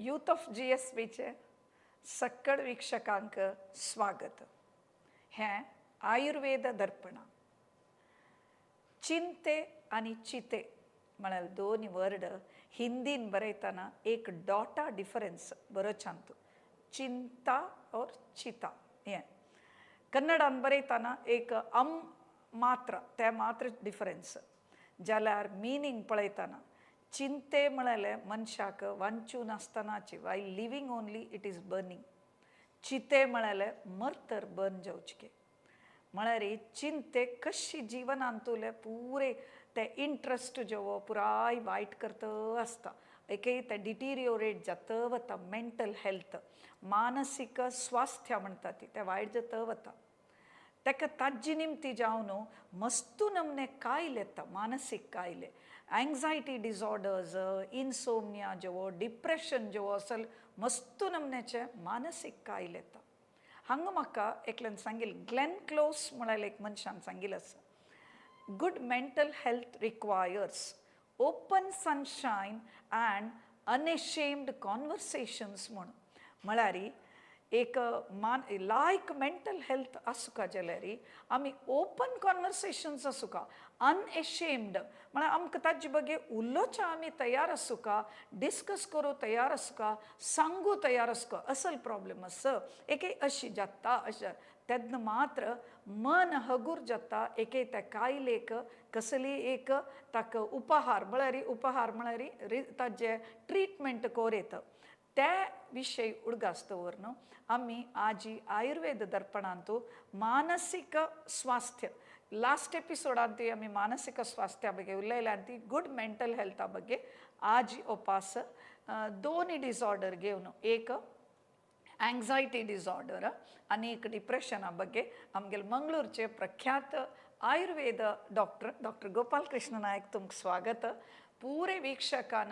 Youth of GSBचे सक्कड वीक्षकांक स्वागत. हें आयुर्वेद दर्पणा. चिंते आणि चिते म्हळ्यार दोन वर्ड हिंदीन बरयतना एक डॉटा डिफरन्स बरो सांगतो. चिंता और चिता हें कन्नडान बरयतना एक मात्र ते मात्र डिफरन्स. जाल्यार मिनींग पळयतना चिंते म्हळ्यार मनशाक वांचून आसतनाची while living only it is burning. चिते म्हळ्यार मरतर बर्न जावचे म्हळ्यार चिंते कशी जिवनांत तुले पुरे ते इंट्रस्ट जो पुराय वायट करता आसता. एके ते डिटिरियोरेट जाता वता. मेंटल हेल्थ मानसीक स्वास्थ्य म्हणटा ती ते वायट जाता वता. ताका ताजी निमती जावन मस्तू नमने कायले येता. मानसीक कायले एंग्जायटी डिसऑर्डर्स इनसोमनिया जो डिप्रेशन जो असल मस्तू नमनेचे मानसीक कायले येता. हांगा म्हाका एकल्यान सांगिल्लें ग्लेन क्लोज म्हळ्यार एक मनशान सांगिल्लें आसा. Good mental health requires open sunshine and unashamed conversations म्हळ्यार एक लायक मेंटल हेल्थ आसूं का जाल्यार आमी ओपन कॉन्वर्सेशन्स आसूं का अनएशेम्ड म्हळ्यार आमकां ताजे बगे उलोवचे आमी तयार आसूं का डिस्कस करूं तयार आसूं का सांगू तयार आसूं का असल प्रॉब्लेम आसा. एक अशी जाता अशें तेन्ना मात्र मन हगूर जाता. एक त्या कायलेक कसली एक ताका उपहार म्हळ्यार ताजे ट्रीटमेंट कोरेत. त्या विषयी उडगास्तवर न्हू आमी आजी आयुर्वेद दर्पणांतू मानसीक स्वास्थ्य लास्ट एपिसोडांत आमी मानसीक स्वास्थ्या ಬಗ್ಗೆ उलयल्यांती गुड मेंटल हेल्था ಬಗ್ಗೆ आजी उपास दोन डिसऑर्डर घेवन एक एंग्जायटी डिसऑर्डर आनी एक डिप्रेशना ಬಗ್ಗೆ आमगे मंगळूरचे प्रख्यात आयुर्वेद डॉक्टर गोपाल कृष्ण नायक तुमकां स्वागत. पूरे वीक्षकान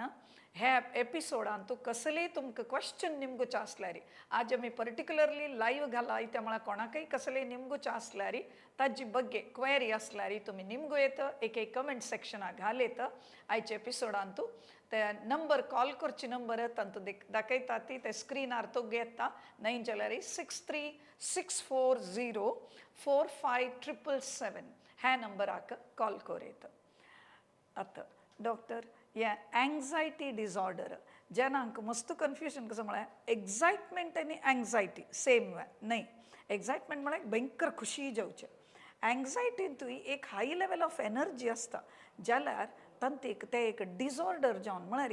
हे एपिसोडांतू कसलेय तुमकां क्वेश्चन निमगुचे आसल्यार आज आमी पर्टिक्युलरली लायव्ह घाला त्या कोणाकय कसलेय निमगुचे आसल्यार ताजी बग्गे क्वेरी आसल्यार तुमी निमगो येत एक कमेंट सेक्शनाक घालेत. आयच्या एपिसोडांतू ते नंबर कॉल करची नंबर तांतू दाखयता ती ते स्क्रीनार तो घेता. नाही जाल्यार 6364045777 ह्या नंबराक कॉल करेत. आतां डॉक्टर या एंग्जायटी डिसऑर्डर जेनाक मस्त कन्फ्युजन कसं म्हळ्यार एक्साइटमेंट आनी एंग्जायटी सेम वे न्हय. एक्साइटमेंट म्हळ्यार भयंकर खुशी जावचे. एंग्जायटींतूय एक हाय लेवल ऑफ एनर्जी आसता जाल्यार तांतीक ते एक डिसऑर्डर जावन म्हळ्यार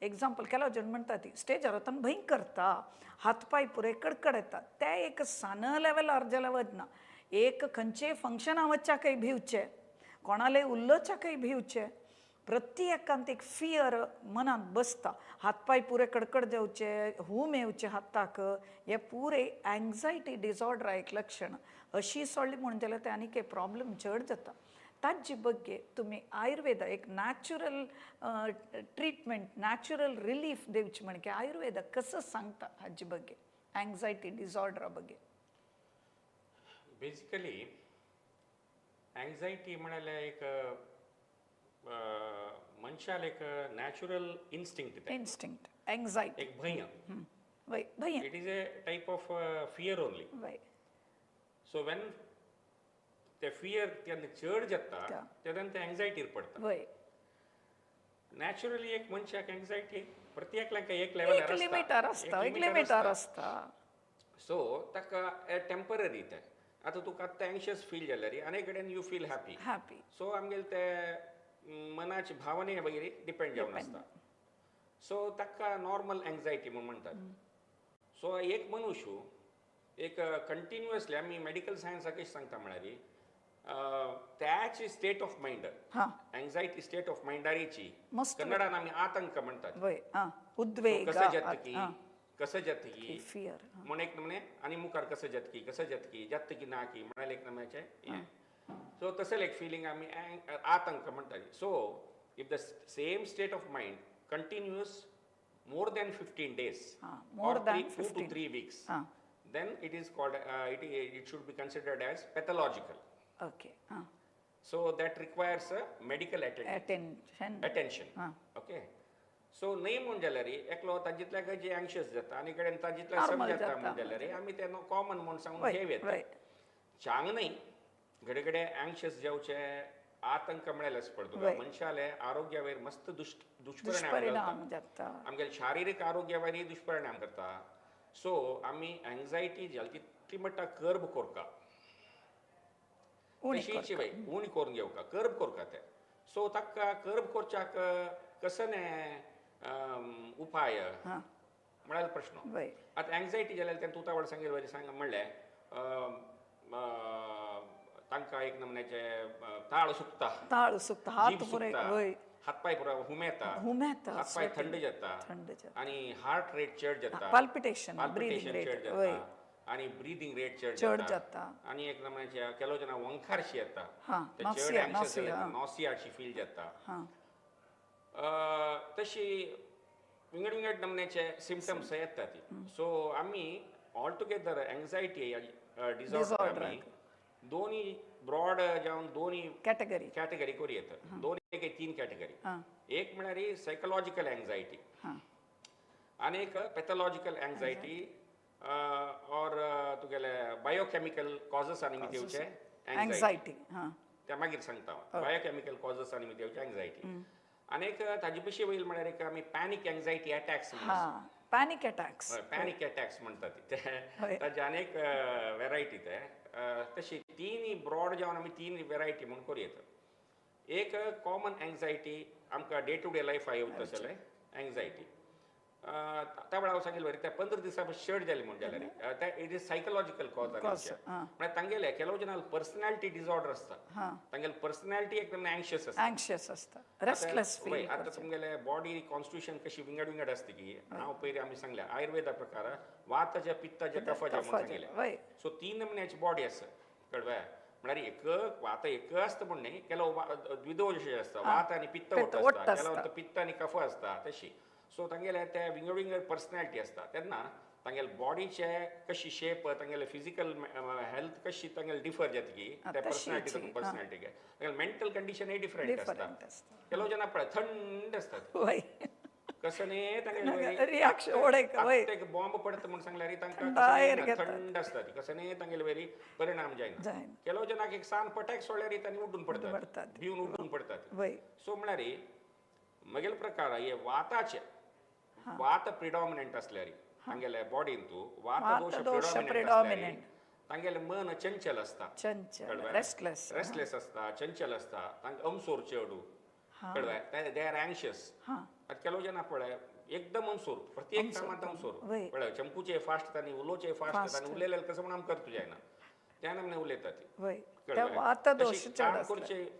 एग्जाम्पल केलो जण म्हणटा ती स्टेजार वतना भंय करता हातपाय पुरे कडकड येता. ते एक सान लेवलार जाल्यार वचना. एक खंयचेय फंक्शना वच्चाकय भिवचे कोणालय उल्लोवच्याकय भिवचे प्रत्येकांत एक फियर मनांत बसता. हातपाय पुरे कडकड जावचे हूम येवचे हाताक हे पुरे एंग्जायटी डिसऑर्डर एक लक्षण. अशी सोडली म्हणून जाल्यार ते आनीक प्रॉब्लेम चड जाता. ताजे बग्गे तुमी आयुर्वेद एक नॅचरल ट्रीटमेंट नॅचरल रिलीफ दिवचे म्हणजे आयुर्वेद कसं सांगता हाजे बग्गे एंग्जायटी डिसऑर्डरा बग्गे. बेसिकली एंग्जायटी म्हळ्यार एक मनशाला एक नॅचरल इन्स्टिंक्ट एंग्जायटी एक भय भय it is a type of fear only. So when ते फियर तेन्ना चड जाता तेन्ना ते एंग्जायटीर पडटा. नॅचरली एक मनशाक एंग्जायटी प्रत्येकाक एक लेवलार आसता. सो ताका टेम्पररी ते आतां तुका आतां एंग्शियस फील जाल्यार आनी कडेन यू फील हॅपी. सो आमगेले ते मनाचे भावने वगैरे डिपेंड जावन आसता. सो ताका नॉर्मल एंग्जायटी म्हूण म्हणटात. सो एक मनुष्य एक कंटिन्युअसली आमी मेडिकल सायन्साक कशें सांगता म्हळ्यार त्याची state of mind anxiety state of मायंडारीची कन्नडान आमी आतंक म्हणटात. उद्वेग कसं जात की फियर म्हण एक नमने आनी मुखार कसं जात की ना की म्हळ्यार एक नम्याचे. सो तसले एक फिलींग आमी आतंक म्हणटाली. So if the same state of mind continuous more than 15 days or 2 to 3 weeks then it is called it should be considered as pathological. Okay. So that requires a medical attention. Okay. So नाही म्हण जाल्यार एकलो तांजितल्या खंयची anxious जाता आनी कडेन तांजितल्या सम जाता म्हण जाल्यार आमी ते कॉमन म्हूण सांगून घेव येता चांग नाही घडे घडे एंग्शियस जावचे आतंक मिळेल पडतो मनशाले आरोग्या वयर मस्त दुष्परिणाम जाता आमगे शारिरीक आरोग्या वयरय दुष्परिणाम करता सो आमी एंग्जायटी जाली तितली म्हणटा कर्ब कोरका तशीच वय उणी करून घेवका कर्ब कोरका ते सो ताका कर्ब करच्याक कसने उपाय म्हळ्यार प्रश्न आतां एंग्जायटी जाल्यार तें तुता वाड सांगेल सांग म्हणलें तांकां एक नमन्याचे ताळ सुकता हातपाय पुरो हुमेता हातपाय थंड जाता आनी हार्ट रेट चड जाता पाल्पिटेशन चड जाता आनी ब्रिथींग रेट चड जाता आनी एक नमन्याचे केलो जाणां वंखारशी येता चड एंग्शियस जाल्यार नॉसियाशी फील जाता तशी विंगड विंगड नमन्याचे सिम्पटम्स येता ती सो आमी ऑल टुगेदर एंग्जायटी डिसऑर्डर आमी दोन्ही ब्रॉड जावन दोन्ही कॅटेगरी करूं येता दोन एक तीन कॅटेगरी एक म्हळ्यार सायकोलॉजिकल एंग्जायटी आनी एक पॅथॉलॉजिकल एंग्जायटी और तुगेले बायोकेमिकल कॉजेस आनी मितेवचे एंग्जायटी ते मागीर सांगता बायोकेमिकल कॉजेस आनी मितेवचे एंग्जायटी आनीक ताजे पयशे वयर म्हळ्यार एक आमी panic anxiety attacks panic attacks म्हणटात ते ताजे अनेक वेरायटी ते तशी तीन ब्रॉड जावन आमी तीन वेरायटी म्हणून करूं येता एक कॉमन एंग्जायटी आमकां डे टू डे लायफा येवता तसले एंग्जायटी त्या वेळार हांव सांगिल्लें त्या 15 दिसां चड जाली म्हण जाल्यार ते इट इज सायकोलॉजिकल कॉज म्हळ्यार तांगेले केलो जनाल पर्सनॅलिटी डिसऑर्डर आसता तांगेले पर्सनॅलिटी एकदम एंग्शियस आसता रेस्टलेस फील आतां तुमगेले बॉडी कॉन्स्टिट्यूशन कशी विंगड विंगड आसता की हांव पयलीं आमी सांगलें आयुर्वेदा प्रकार वाताचे पित्ताचे कफाचे म्हणून सांगलें सो 3 नमन्याची बॉडी आसा कळ्ळें म्हळ्यार एक वात एक आसता म्हण न्ही केलो द्विदोश आसता वात आनी पित्त आसता केलो पित्त आनी कफ आसता तशी सो तांगेले ते विंगड विंगड पर्सनॅलिटी आसता तेन्ना तांगेले बॉडीचे कशी शेप तांगेले फिजिकल हेल्थ कशी तांगेले डिफर जाता की त्या पर्सनॅलिटीक तांगेले मेंटल कंडिशनय डिफरंट आसता केलो जाणां पळय थंड आसतात कसने तांगेले रिएक्शन बॉम्ब पडता म्हण सांगल्यार तांकां थंड आसता ती कसने तांगेले वेरी परिणाम जायना केलो जनाक एक सान पटाक सोडल्यार तांणी उड्डून पडतात भिवन उड्डून पडतात सो म्हळ्यार मगेल प्रकार हे वाताचे वात प्रिडॉमिनंट असल्यार तांगेले बॉडीन तूं वात दोष प्रिडॉमिनंट तांगेले मन चंचल आसता रेस्टलेस आसता चंचल आसता तांकां अमसोर चड कळ्ळें दे आर एंग्शियस केलो जाणां पळय एकदम अमसोर प्रत्येक कामांत अमसोर पळय चंपूचे फास्ट तांणी उलोवचे फास्ट तांणी उलयले कसं म्हण आमकां करतू जायना त्या नमने उलयता ती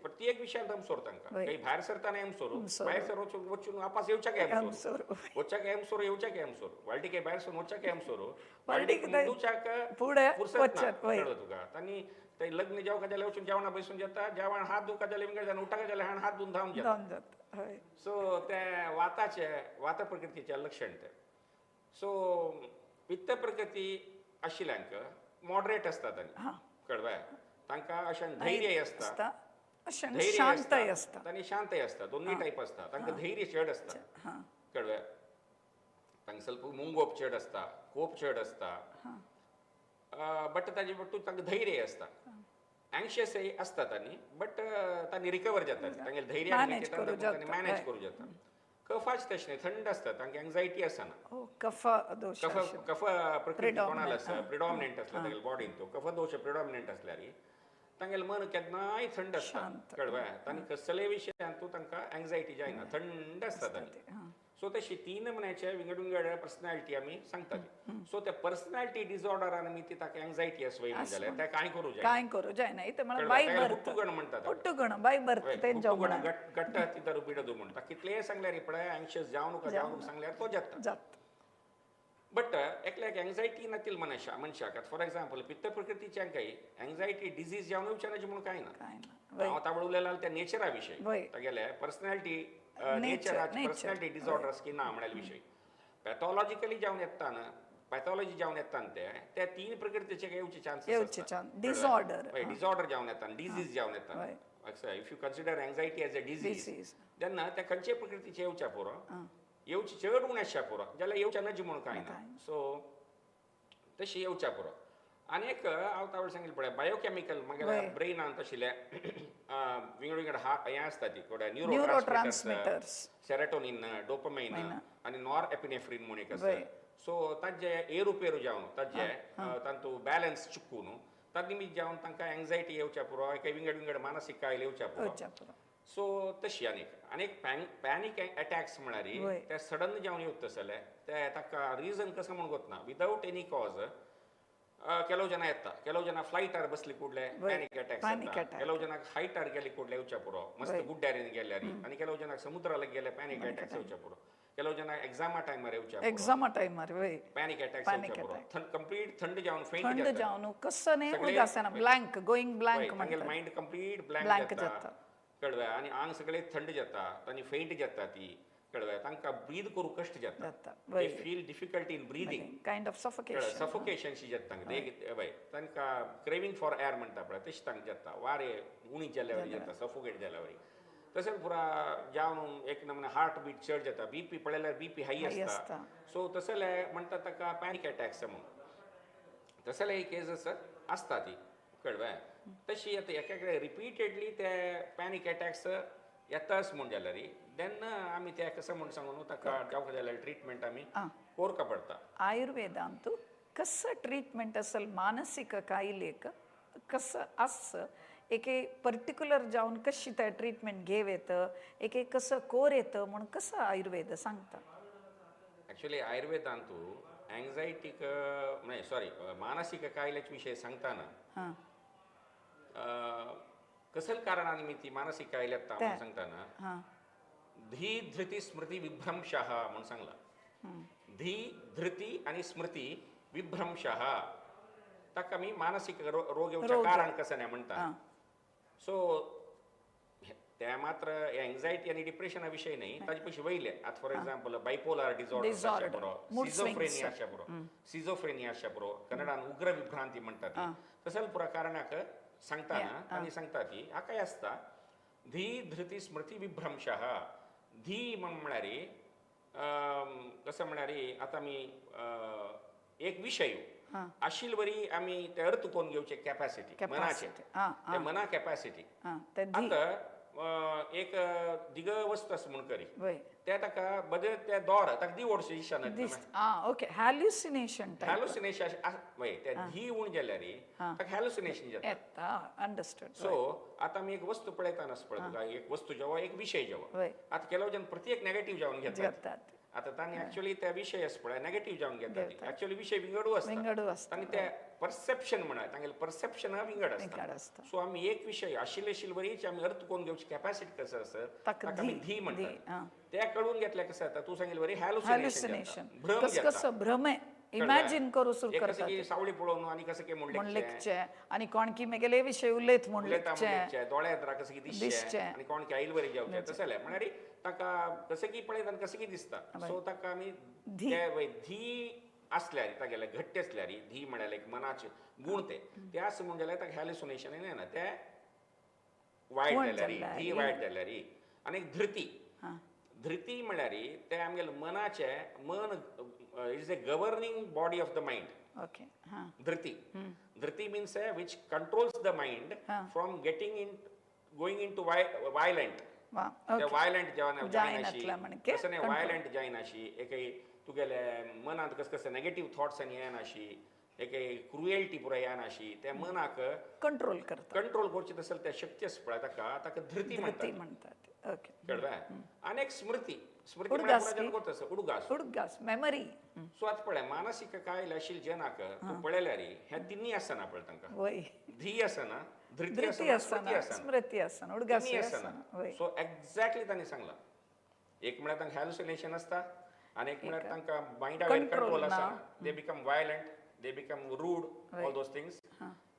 प्रत्येक विशयांत अमसोर तांकां काही भायर सरताना अमसोर भायर सर वचून वापस येवच्याक अमसोर वचच्याक अमसोर येवच्याक अमसोर वाळटी भायर सरून वचच्याक अमसोर वाळटीक न्हिदूच्याक फुरसत ना कळ्ळें तुका तांणी ते लग्न जेवका जाल्यार वचून जेवणा बसून जेता जेवण हात धुवका जाल्यार विंगड जावन उठका जाल्यार हात धुवन धांवन जेता सो ते वात प्रकृतीचे लक्षण ते सो पित्त प्रकृती आशिल्ल्यांक मॉडरेट आसता तांणी कळ्ळें तांकां अशें धैर्य आसता शांतय आसता तांणी शांतय आसता दोनूय टायप आसता तांकां धैर्य चड आसता कळ्ळें तांकां ಸ್ವಲ್ಪ मुंगोप चड आसता कोप चड आसता बट ताजे बटूच तांकां धैर्य आसता एंग्शियसय आसता तांणी बट तांणी रिकवर जातात तांगेलें धैर्य मॅनेज करूं जाता कफाच तशें थंड आसता तांकां एंग्जायटी आसना कफ प्रकृती कोणाल आसा प्रिडॉमिनंट आसला तांगेले बॉडीन तो कफ दोश प्रिडॉमिनंट आसल्यार तांगेलें मन केन्नाय थंड आसता कळ्ळें तांणी कसलेय विशयांतू तांकां एंग्जायटी जायना थंड आसता तांणी सो तशी 3 नमन्याचे विंगड विंगड पर्सनॅलिटी आमी सांगतात सो त्या पर्सनॅलिटी डिसऑर्डरान आमी ती ताका एंग्जायटी आसवय म्हण जाल्यार ते कांय करूं जायना इते म्हळ्यार बाय बर्थ हुट्टुगण म्हणटात हुट्टुगण बाय बर्थ तेंच्या गट्ट तितर बिडदू म्हणटा कितलेय सांगल्यार पळय एंग्शियस जावं नका सांगल्यार तो जाता बट एकल्याक एंग्जायटी नातील मनशाक फॉर एक्झाम्पल पित्त प्रकृतीच्यांकय एंग्जायटी डिजीज जावन येवचेनाची म्हणून कांय ना हांव तावळ उलयलां त्या नेचरा विशयी तागेले पर्सनॅलिटी नेचराची पर्सनॅलिटी डिसऑर्डर्स की ना म्हणाल विशय पॅथॉलॉजिकली जावन येता ना पॅथॉलॉजी जावन येता ते 3 प्रकृतीचे येवचे चान्सेस डिसऑर्डर जावन येता डिजीज जावन येता if you consider anxiety as a disease तेन्ना त्या खंयचे प्रकृतीचे येवच्या पुरो येवची चड उण आसच्या पुरो जाल्यार येवच्या नजी म्हूण कांय ना सो तशी येवच्या पुरो आनीक हांव तावळ सांगिल्लें पळय बायोकॅमिकल मागीर ब्रेनान तशिल्ले विंगड विंगड हें आसता ती न्यूरो ट्रान्समिटर्स सेरोटोनिन डोपामाइन आनी नॉर एपिनेफ्रीन म्हूण एक आसा सो ताजे एरुपेरू जावन ताजे तांतू बॅलन्स चुकून ताजे निमित्त जावन तांकां एंग्जायटी येवच्या पुरो विंगड विंगड मानसीक कायले येवच्या पुरो सो तशी आनीक पॅनीक अटॅक्स म्हळ्यार ते सडन जावन येवत तसले ते ताका रिजन कसो म्हूण गोतना विदाउट एनी कॉज ಕೆಲವು ಜನ येता ಕೆಲವು ಜನ ಫ್ಲೈಟಾर बसली ಕೂಡಲೇ ಪ್ಯಾನಿಕ್ ಅಟ್ಯಾಕ್ಸ್ ಕೆಲವು ಜನ ಹೈಟಾर गेली ಕೂಡಲೇ येवच्या पुरो मस्त गुड्ड्यारीन गेल्यार आनी ಕೆಲವು ಜನ ಸಮುದ್ರಾला गेले ಪ್ಯಾನಿಕ್ ಅಟ್ಯಾಕ್ಸ್ येवच्या पुरो ಕೆಲವು ಜನ एग्जामा टायमार येवच्या ಪ್ಯಾನಿಕ್ अटॅक्स येवच्या पुरो कंप्लीट थंड जावन फेंट जावन कसने उदासना ब्लँक गोइंग ब्लँक म्हणजे माइंड कंप्लीट ब्लँक जाता कळ्ळें आनी आंग सगळें थंड जाता आनी फेंट जाता ती कळ्ळें तांकां ब्रीद करूं कश्ट जाता they feel difficulty in breathing kind of suffocation शी जाता तांकां क्रेविंग फॉर एअर म्हणटा पळय तशें तांकां जाता वारे उणी जाल्या वरी जाता सफोकेट जाल्या वरी तशेंच पुरा जावन एक नमुने हार्ट बीट चड जाता बीपी पळयल्यार बीपी हाय आसता सो तसले म्हणटा ताका पॅनिक अटॅक्स म्हणून तसले एक केस आसता ती कळ्ळें तशी आतां एका कडेन रिपिटेडली ते पॅनिक अटॅक्स येताच म्हूण जाल्यार देन आमी ते कसं म्हूण सांगून ताका जावं जाल्यार ट्रिटमेंट आमी कोरका पडटा आयुर्वेदांतू कसं ट्रीटमेंट असेल मानसिक कायलेक कसं असं एक पर्टिक्युलर जावन कशी त्या ट्रीटमेंट घेव येतं एक कसं कोर येतं म्हणून कसं आयुर्वेद सांगता ॲक्च्युली आयुर्वेदांतू एंग्जायटीक म्हणजे सॉरी मानसिक कायल्याचे विशय सांगताना कसल्या कारणान मी ती मानसिक कायले येता म्हणून सांगताना धी धृती स्मृती विभ्रंशः म्हणून सांगला धी धृती आणि स्मृती विभ्रंशः ताका मी मानसिक रोग येवचे कारण कसं नाही म्हणता सो त्या मात्र एंग्जायटी आणि डिप्रेशना विषय नाही ताजे पयशे वयले आता for example bipolar disorder schizophrenia आसच्या पुरो सिझोफ्रेनिया आसच्या पुरो कन्नडान उग्र विभ्रांती म्हणटा ती तसल्या पुरा कारणाक सांगताना तांणी सांगता ती हाकाय आसता धी धृती स्मृती विभ्रंशः धी म्हळ्यार कसं म्हळ्यार आता आमी एक विषय आशिल वरी आमी ते अर्थ कोण घेवचे कॅपॅसिटी मनाचे ते मना कॅपॅसिटी आता एक दिग वस्त असं म्हण करी त्या ताका बदल त्या दोर ताका दी ओडशी दिसना ओके हॅल्युसिनेशन वय त्या धी उण जाल्यार ताका हॅल्युसिनेशन जाता अंडरस्टूड सो आता आमी एक वस्तू पळयताना पळय एक वस्तू जेव्हा एक विषय जेव्हा आता केलो जन प्रत्येक नेगेटिव्ह जावन घेतात आता तांणी ॲक्च्युअली त्या विषय आसा पळय नेगेटिव्ह जावन घेतात ॲक्च्युअली विषय विंगडू आसता तांणी ते परसेप्शन म्हणा तांगेलें परसेप्शन विंगड आसता सो आमी एक विषय आशिल्ले वरीच आमी अर्थ कोण घेवची कॅपॅसिटी कसो आसा ताका आमी धी म्हणटा ते कळून घेतल्या कसं जाता तूं सांगिल्लें वरी हॅल्युसिनेशन भ्रम जाता भ्रम इमॅजिन करू सुरू करता सावळी पळोवन आनी कसं के म्हणलेचे आनी कोण की मेगेले विषय उलयत म्हणलेचे दोळ्या येता कसं की दिसचे आनी कोण की आईल बरी जावचे तसले म्हळ्यार ताका कसं की पळयता कसं की दिसता सो ताका आमी धी असल्यार तागेले घट्ट असल्यार धी म्हळ्यार एक मनाचे गुण ते आसा म्हण जाल्यार ताका हॅल्युसिनेशन येना ते वायट जाल्यार धी वायट जाल्यार आनी धृती धृती म्हळ्यार ते आमगेले मनाचे मन is a governing body of the mind okay धृती धृती means which controls the mind from getting in going in to violent violent जेवण जायनाशी कसं नाही वायलंट जायनाशी एक तुगेले मनात कसं कसं नेगेटिव्ह थॉट्स आनी येनाशी एक क्रुएल्टी पुरा येनाशी त्या मनाक कंट्रोल करची तसले त्या शक्ती आसा पळय ताका धृती म्हणटात ओके कळ्ळें आनी एक स्मृती स्मृती उडगास मेमरी सो आतां पळय मानसीक कायले आशिल्ले जनाक तूं पळयल्यार हे तिनी आसना पळय तांकां धी आसना धृती आसना स्मृती आसना उडगास आसना सो एक्झॅक्टली तांणी सांगलां एक म्हळ्यार तांकां हॅल्युसिनेशन आसता आनी एक म्हळ्यार तांकां मायंडार कंट्रोल आसना they become violent they become rude all those things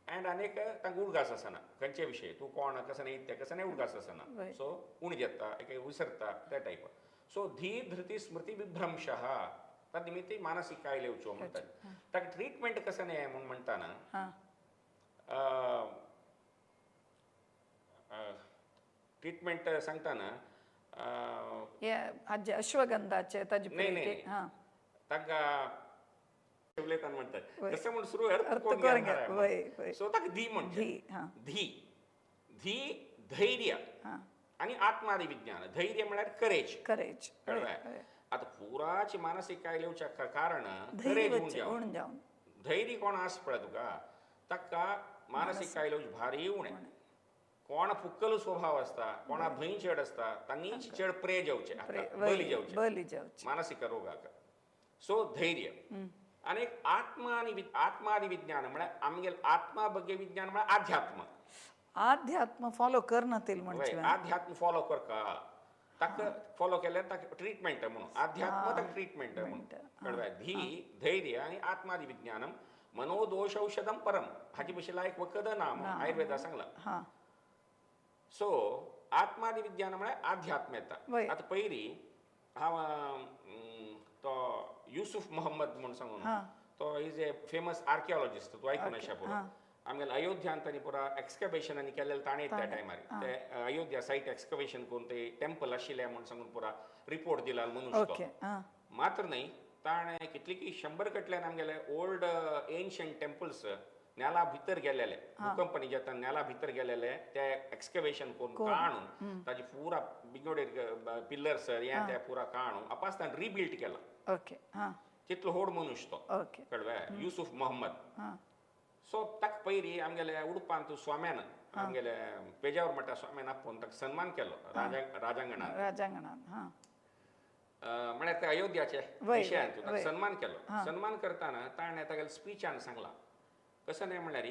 and अनेक तांकां उडगास आसना खंयचे विशय तूं कोण कसं नाही ते कसं नाही उडगास आसना सो उणी जाता एक विसरता त्या टायप सो धी धृती स्मृती विभ्रंशः ताजे निमित्त मानसीक कायले येवच्यो म्हणटात ताका ट्रिटमेंट कसं नाही म्हणून म्हणटाना ट्रिटमेंट सांगताना या अश्वगंधाचे ताजे नाही हां ताका उलयताना म्हणतात कसं म्हणून सुरू अर्थ कोण वय घेणार वय सो ताका धी म्हणचे धी हां धी धी धैर्य हां आणि आत्मादी विज्ञान धैर्य म्हळ्यार करेज करेज कळवाय आता पुराची मानसिक कायले येवच्या कारण धैर्य करेज वच्चे उण जावन धैर्य कोण आस पळय तुका ताका मानसिक कायले भारी उणे कोण फुक्कल स्वभाव असता कोणा भंय चड असता तांनी चड प्रे जेवचे बली जेवचे बली जावचे मानसिक रोगाक सो धैर्य आणि आत्मादी विज्ञान म्हळ्यार आमगेल आत्मा बगे विज्ञान म्हळ्यार अध्यात्म आध्यात्म फॉलो करनातील म्हणजे आध्यात्म फॉलो करका ताका फॉलो केल्यार ताका ट्रीटमेंट म्हणून आध्यात्म ताका ट्रीटमेंट म्हणून कळवाय धी धैर्य आणि आत्मादी विज्ञानम मनोदोष औषधम परम हाची बशेला एक वखद ना म्हणून आयुर्वेदा सांगला सो आत्मादी विज्ञान म्हळ्यार आध्यात्म येता आता पयली हांव तो युसुफ मोहम्मद म्हणून सांगून तो इज ए फेमस आर्किओलॉजिस्ट तूं आयकून आसा पुरो आमगेले अयोध्यान तांणी पुरा एक्सकवेशनांनी केलेले ताणें त्या टायमार ते अयोध्या सायट एक्सकवेशन करून ते टेम्पल आशिल्ले म्हणून सांगून पुरा रिपोर्ट दिला मनुष्य मात्र न्हय ताणें कितली की 100 कडल्यान आमगेले ओल्ड एन्शंट टेम्पल्स नेला भितर गेलेले भूकंपनी जेता नेला भितर गेलेले ते एक्सकवेशन करून काडून ताजी पुरा बिगोडे पिलर्स हे ते पुरा काडून आपास ताणें रिबिल्ड केला ओके तितलो व्हड मनुष्य तो कळ्ळें युसुफ मोहम्मद सो ताका पयलीं आमगेले उडपांत स्वाम्यान आमगेले पेजावर म्हणटा स्वाम्यान आपोवन ताका सन्मान केलो राजांगणान म्हळ्यार ते अयोध्याचे विशयान ताका सन्मान केलो सन्मान करताना ताणें तागेले स्पीचान सांगला कसं नाही म्हळ्यार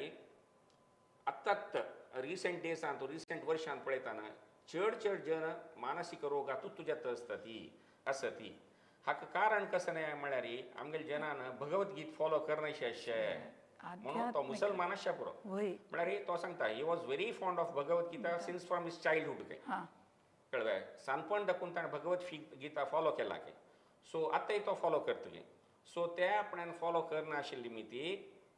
आत्ताच रिसेंट डेसान तो रिसेंट वर्षान पळयताना चड जन मानसीक रोगातूच तुज्यात आसती हाका कारण कसं नाही म्हळ्यार आमगेले जनान भगवद्गीत फॉलो करनाशे अशें म्हणून तो मुसलमान आसा पुरो म्हळ्यार तो सांगता he was very fond of Bhagavad Gita since from his childhood कळ्ळें सानपण दाखून ताणें भगवत गीता फॉलो केला की सो आतांय तो फॉलो करतली सो ते आपणान फॉलो करनाशिल्ली मिती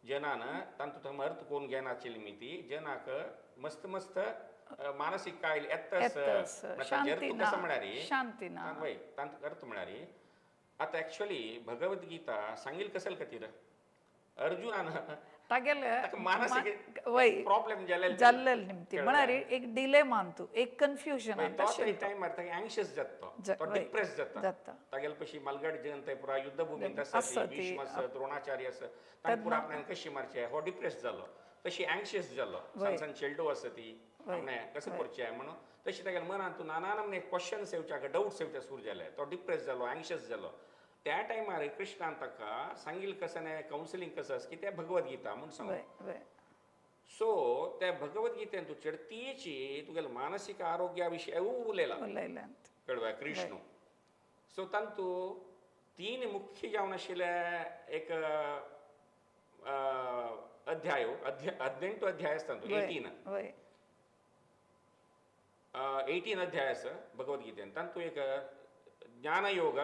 जनान तांतूं थंय अर्थ कोण घेनाशिल्ली मिती जनाक मस्त मस्त मानसीक कायले येतस कसं म्हळ्यार शांती ना वय तांतूं अर्थ म्हळ्यार आतां एक्चुअली भगवत गीता सांगिल कसल खातीर अर्जुनान मानसीक प्रॉब्लेम जाल्लेले निमती म्हळ्यार एक डिलेमा तू एक कन्फ्युजन टायमार ताका एंग्शियस जाता तो डिप्रेस जाता तागेले पशी मलगड जन थंय पुरा युद्ध भुमीत आसा भीष्म आसा द्रोणाचार्य आसा तांकां पुरा आपल्यान कशी मारचे हो डिप्रेस जालो तशी एंग्शियस जालो सांसान चेल्डो आसा ती आपणें कसं करचें म्हणून तशी तागेल्या मनांत नाना नमने क्वेश्चन्स येवचे डाउट्स येवचे सुरू जाले तो डिप्रेस जालो एंग्शियस जालो त्या टायमार कृष्णान ताका सांगिल कसं नाही कावन्सिलींग कसं आसा की ते भगवद्गीता म्हूण सांगून सो त्या भगवद्गीतेन तूं चडतीची तुगेले मानसीक आरोग्या विशीं उलयला कळ्ळें कृष्ण सो तांतू 3 मुख्य जावन आशिल्ले एक अध्याय 18 अध्याय आसता 18 अध्याय आसा भगवद्गीतेन तांतू एक ज्ञानयोग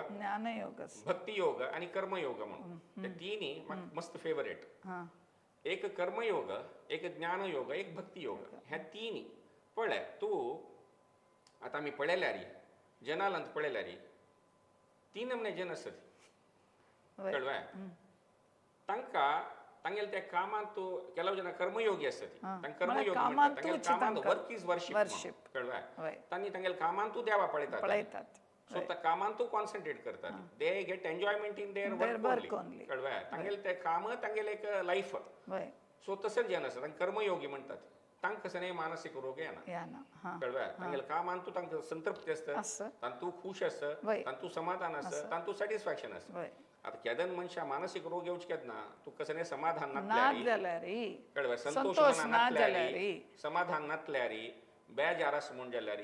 भक्ती योग आणि कर्मयोग म्हणून ते तिन्ही मस्त फेवरेट एक कर्मयोग एक ज्ञानयोग एक भक्ती योग ह्या तिन्ही पळय तूं आतां आमी पळयल्यार जनालांत पळयल्यार 3 नमने जन आसत कळ्ळें तांकां तांगेले त्या कामांत तूं केलो जन कर्मयोगी आसत तांकां कर्मयोगी म्हणटात तांगेले कामांत वर्क इज वर्शीप कळ्ळें तांणी तांगेले कामांत तूं देवा पळयतात सो त्या कामान तू कॉन्सन्ट्रेट करतात they get enjoyment in their work only कळ्ळें तांगेले ते काम तांगेले एक लायफ सो तसंच जन आसा तांकां कर्मयोगी म्हणटात तांकां कसं नाही मानसीक रोग येना कळ्ळें तांगेले कामान तू तांकां संतृप्ती आसता तांतूं खुश आसता तांतूं समाधान आसता तांतूं सॅटिस्फॅक्शन आसता आता केदन मनशा मानसीक रोग येवचे केदना तू कसं नाही समाधान नातल्यार कळ्ळें संतोष नातल्यार समाधान नातल्यार बेजार आसा म्हूण जाल्यार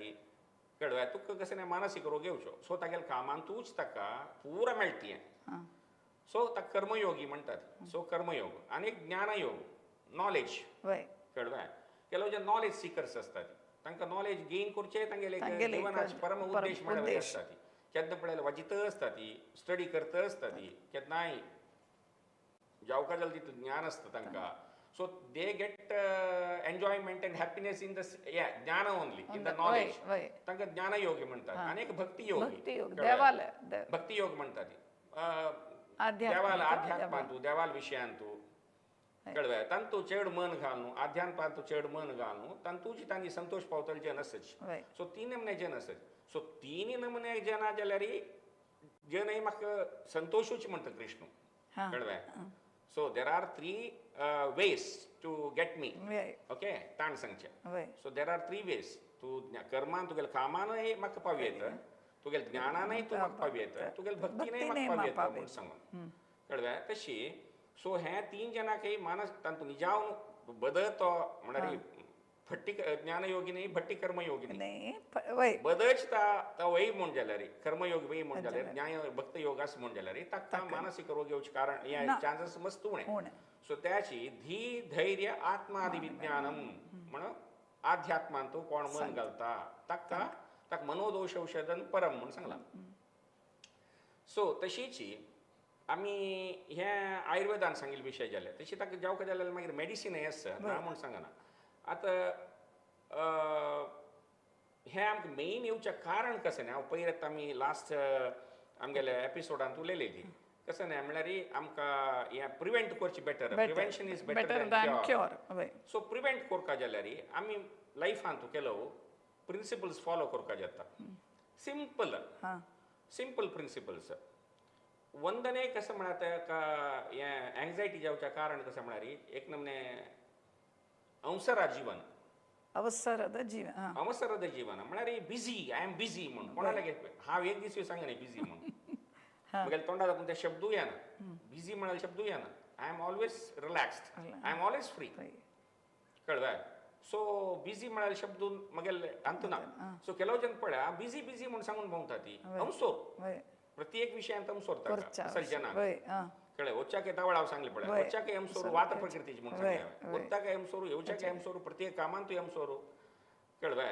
कळ्ळें तुका कसं नाही मानसीक रोग येवच्यो सो तागेले कामांतूच ताका पुरा मेळटा हें सो ताका कर्मयोगी म्हणटात सो कर्मयोग आनी एक ज्ञानयोग नॉलेज कळ्ळें केलो जे नॉलेज सिकर्स आसतात तांकां नॉलेज गेन करचें तांगेले जिवनाचे परम उद्देश मेळ्ळे आसता ती केन्ना पळयलें वाचित आसता ती स्टडी करता आसता ती केन्नाय जावका जाल्यार तितून ज्ञान आसता तांकां So they get enjoyment and happiness in the ज्ञान only, in the knowledge. तांका ज्ञान योगी म्हणतात. अनेक भक्ती योगी. भक्ती योग म्हणतात. देवाला अध्यात्मांतू देवाला विषयांतू कळवा तंतू चेड मन घालू अध्यात्मांतू चेड मन घालू तंतूची तांची संतोष पावतल जन असच. सो तीन नमने जन असच. सो तीन नमने जना जाल्यार जनय म्हाका संतोषूच म्हणटा कृष्ण. कळवा. So there are three ways to get me. Okay, ताण सांगचे. So there are three ways. तू कर्मान तुगेल कामानय म्हाका पावयता, तुगेल ज्ञानानय तू म्हाका पावयता, तुगेल भक्तीनय म्हाका पावयता म्हण सांगून. कळवा. तशी सो हे तीन जनाकय मानस तांतू निजाव बदलतो म्हणारी भट्टी ज्ञानयोगी नाही भट्टी कर्मयोगी नाही बदच ता वही म्हण जाल्यार कर्मयोग वही म्हण जाल्यार न्याय भक्त योगास म्हण जाल्यार ताका मानसिक रोग येवचे कारण या चान्सेस मस्त उणे. सो त्याची धी धैर्य आत्मादि विज्ञानम म्हण आध्यात्मांतू कोण मन घालता ताका मनोदोष औषधन परम म्हण सांगला. सो तशीची आमी हे आयुर्वेदान सांगिल्ले विशय जाले तशी ताका जावं जाल्यार मागीर मेडिसीन हे आसा ना म्हण सांगना. आता हे आमकां मेन येवचें कारण कशें न्ही हांव पयलीं आमी लास्ट आमगेल्या एपिसोडांत उलयलेली कशें न्ही म्हळ्यार आमकां हें प्रिवेंट करचें better prevention is better than cure. So prevent करता जाल्यार आमी लायफांत केलो प्रिंसिपल्स फॉलो करपा जाता. Simple principles. ಒಂದನೇ कसं म्हणत एंग्जायटी जावच्या कारण कसं म्हळ्यार एक नमने अवसರದ जीवन म्हळ्यार बिझी आय एम बिझी म्हणून कोणाला हांव एक दीस सांगना बिझी म्हणून म्हगेल्या तोंडार पूण ते शब्दूय येना बिझी म्हळ्यार शब्दूय येना. I am always relaxed I am always free. कळवा. सो बिझी म्हळ्यार शब्द म्हगेले अंत ना. सो केलो जन पळया बिझी बिझी म्हणून सांगून भोंवता ती अवसोर प्रत्येक विषयांत अवसोरता असल जनाक. कळे ओच्चाके तावळ हांव सांगले पळय ओच्चाके एमसोरू वात प्रकृतीची म्हणून सांगले ओत्ताके एमसोरू येवचाके एमसोरू प्रत्येक कामांतू एमसोरू. कळवा.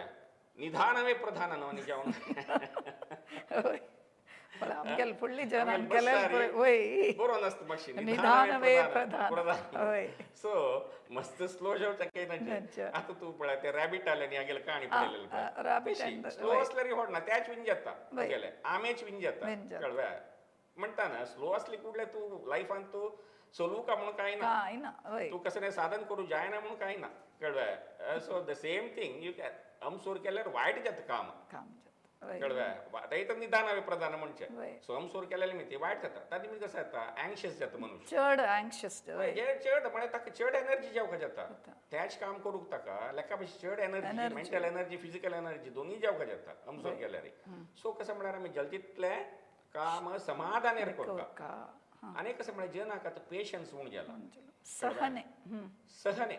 निधानवे प्रधान न्हू निजावन आमगेल फुडली जनान केले बरो नासता मातशी निधानवे प्रधान. सो मस्त स्लो जेवचाके नजे. आतां तूं पळय ते रॅबिट आले न्ही हागेले काणी पळयलेले स्लो असल्यार व्हडना त्याच विन जाता गेले आमेच विन जाता. कळवा. म्हणटा ना स्लो असली कुठले तू लायफान तू सोलू का म्हणून कांय ना तू कसं साधन करू जायना म्हणून कांय ना. कळवा. So the same thing you can अमसोर केल्यार वायट जाता काम. कळवा. तर निदान प्रधान म्हणचे. सो अमसोर केलेले मी वायट जाता तादी मी कसं जाता अँग्शियस जाता मनुष्य चड अँग्शियस चड म्हळ्यार ताका चड एनर्जी जावका जाता त्याच काम करूंक ताका लेका भशेन चड energy mental energy physical energy दोनूय जावका जाता अमसोर केल्यार. सो कसं म्हळ्यार आमी जल्द तितले काम समाधानेर करता. आनी कसं म्हळ्यार जनाक आतां पेशन्स उण जाला सहने.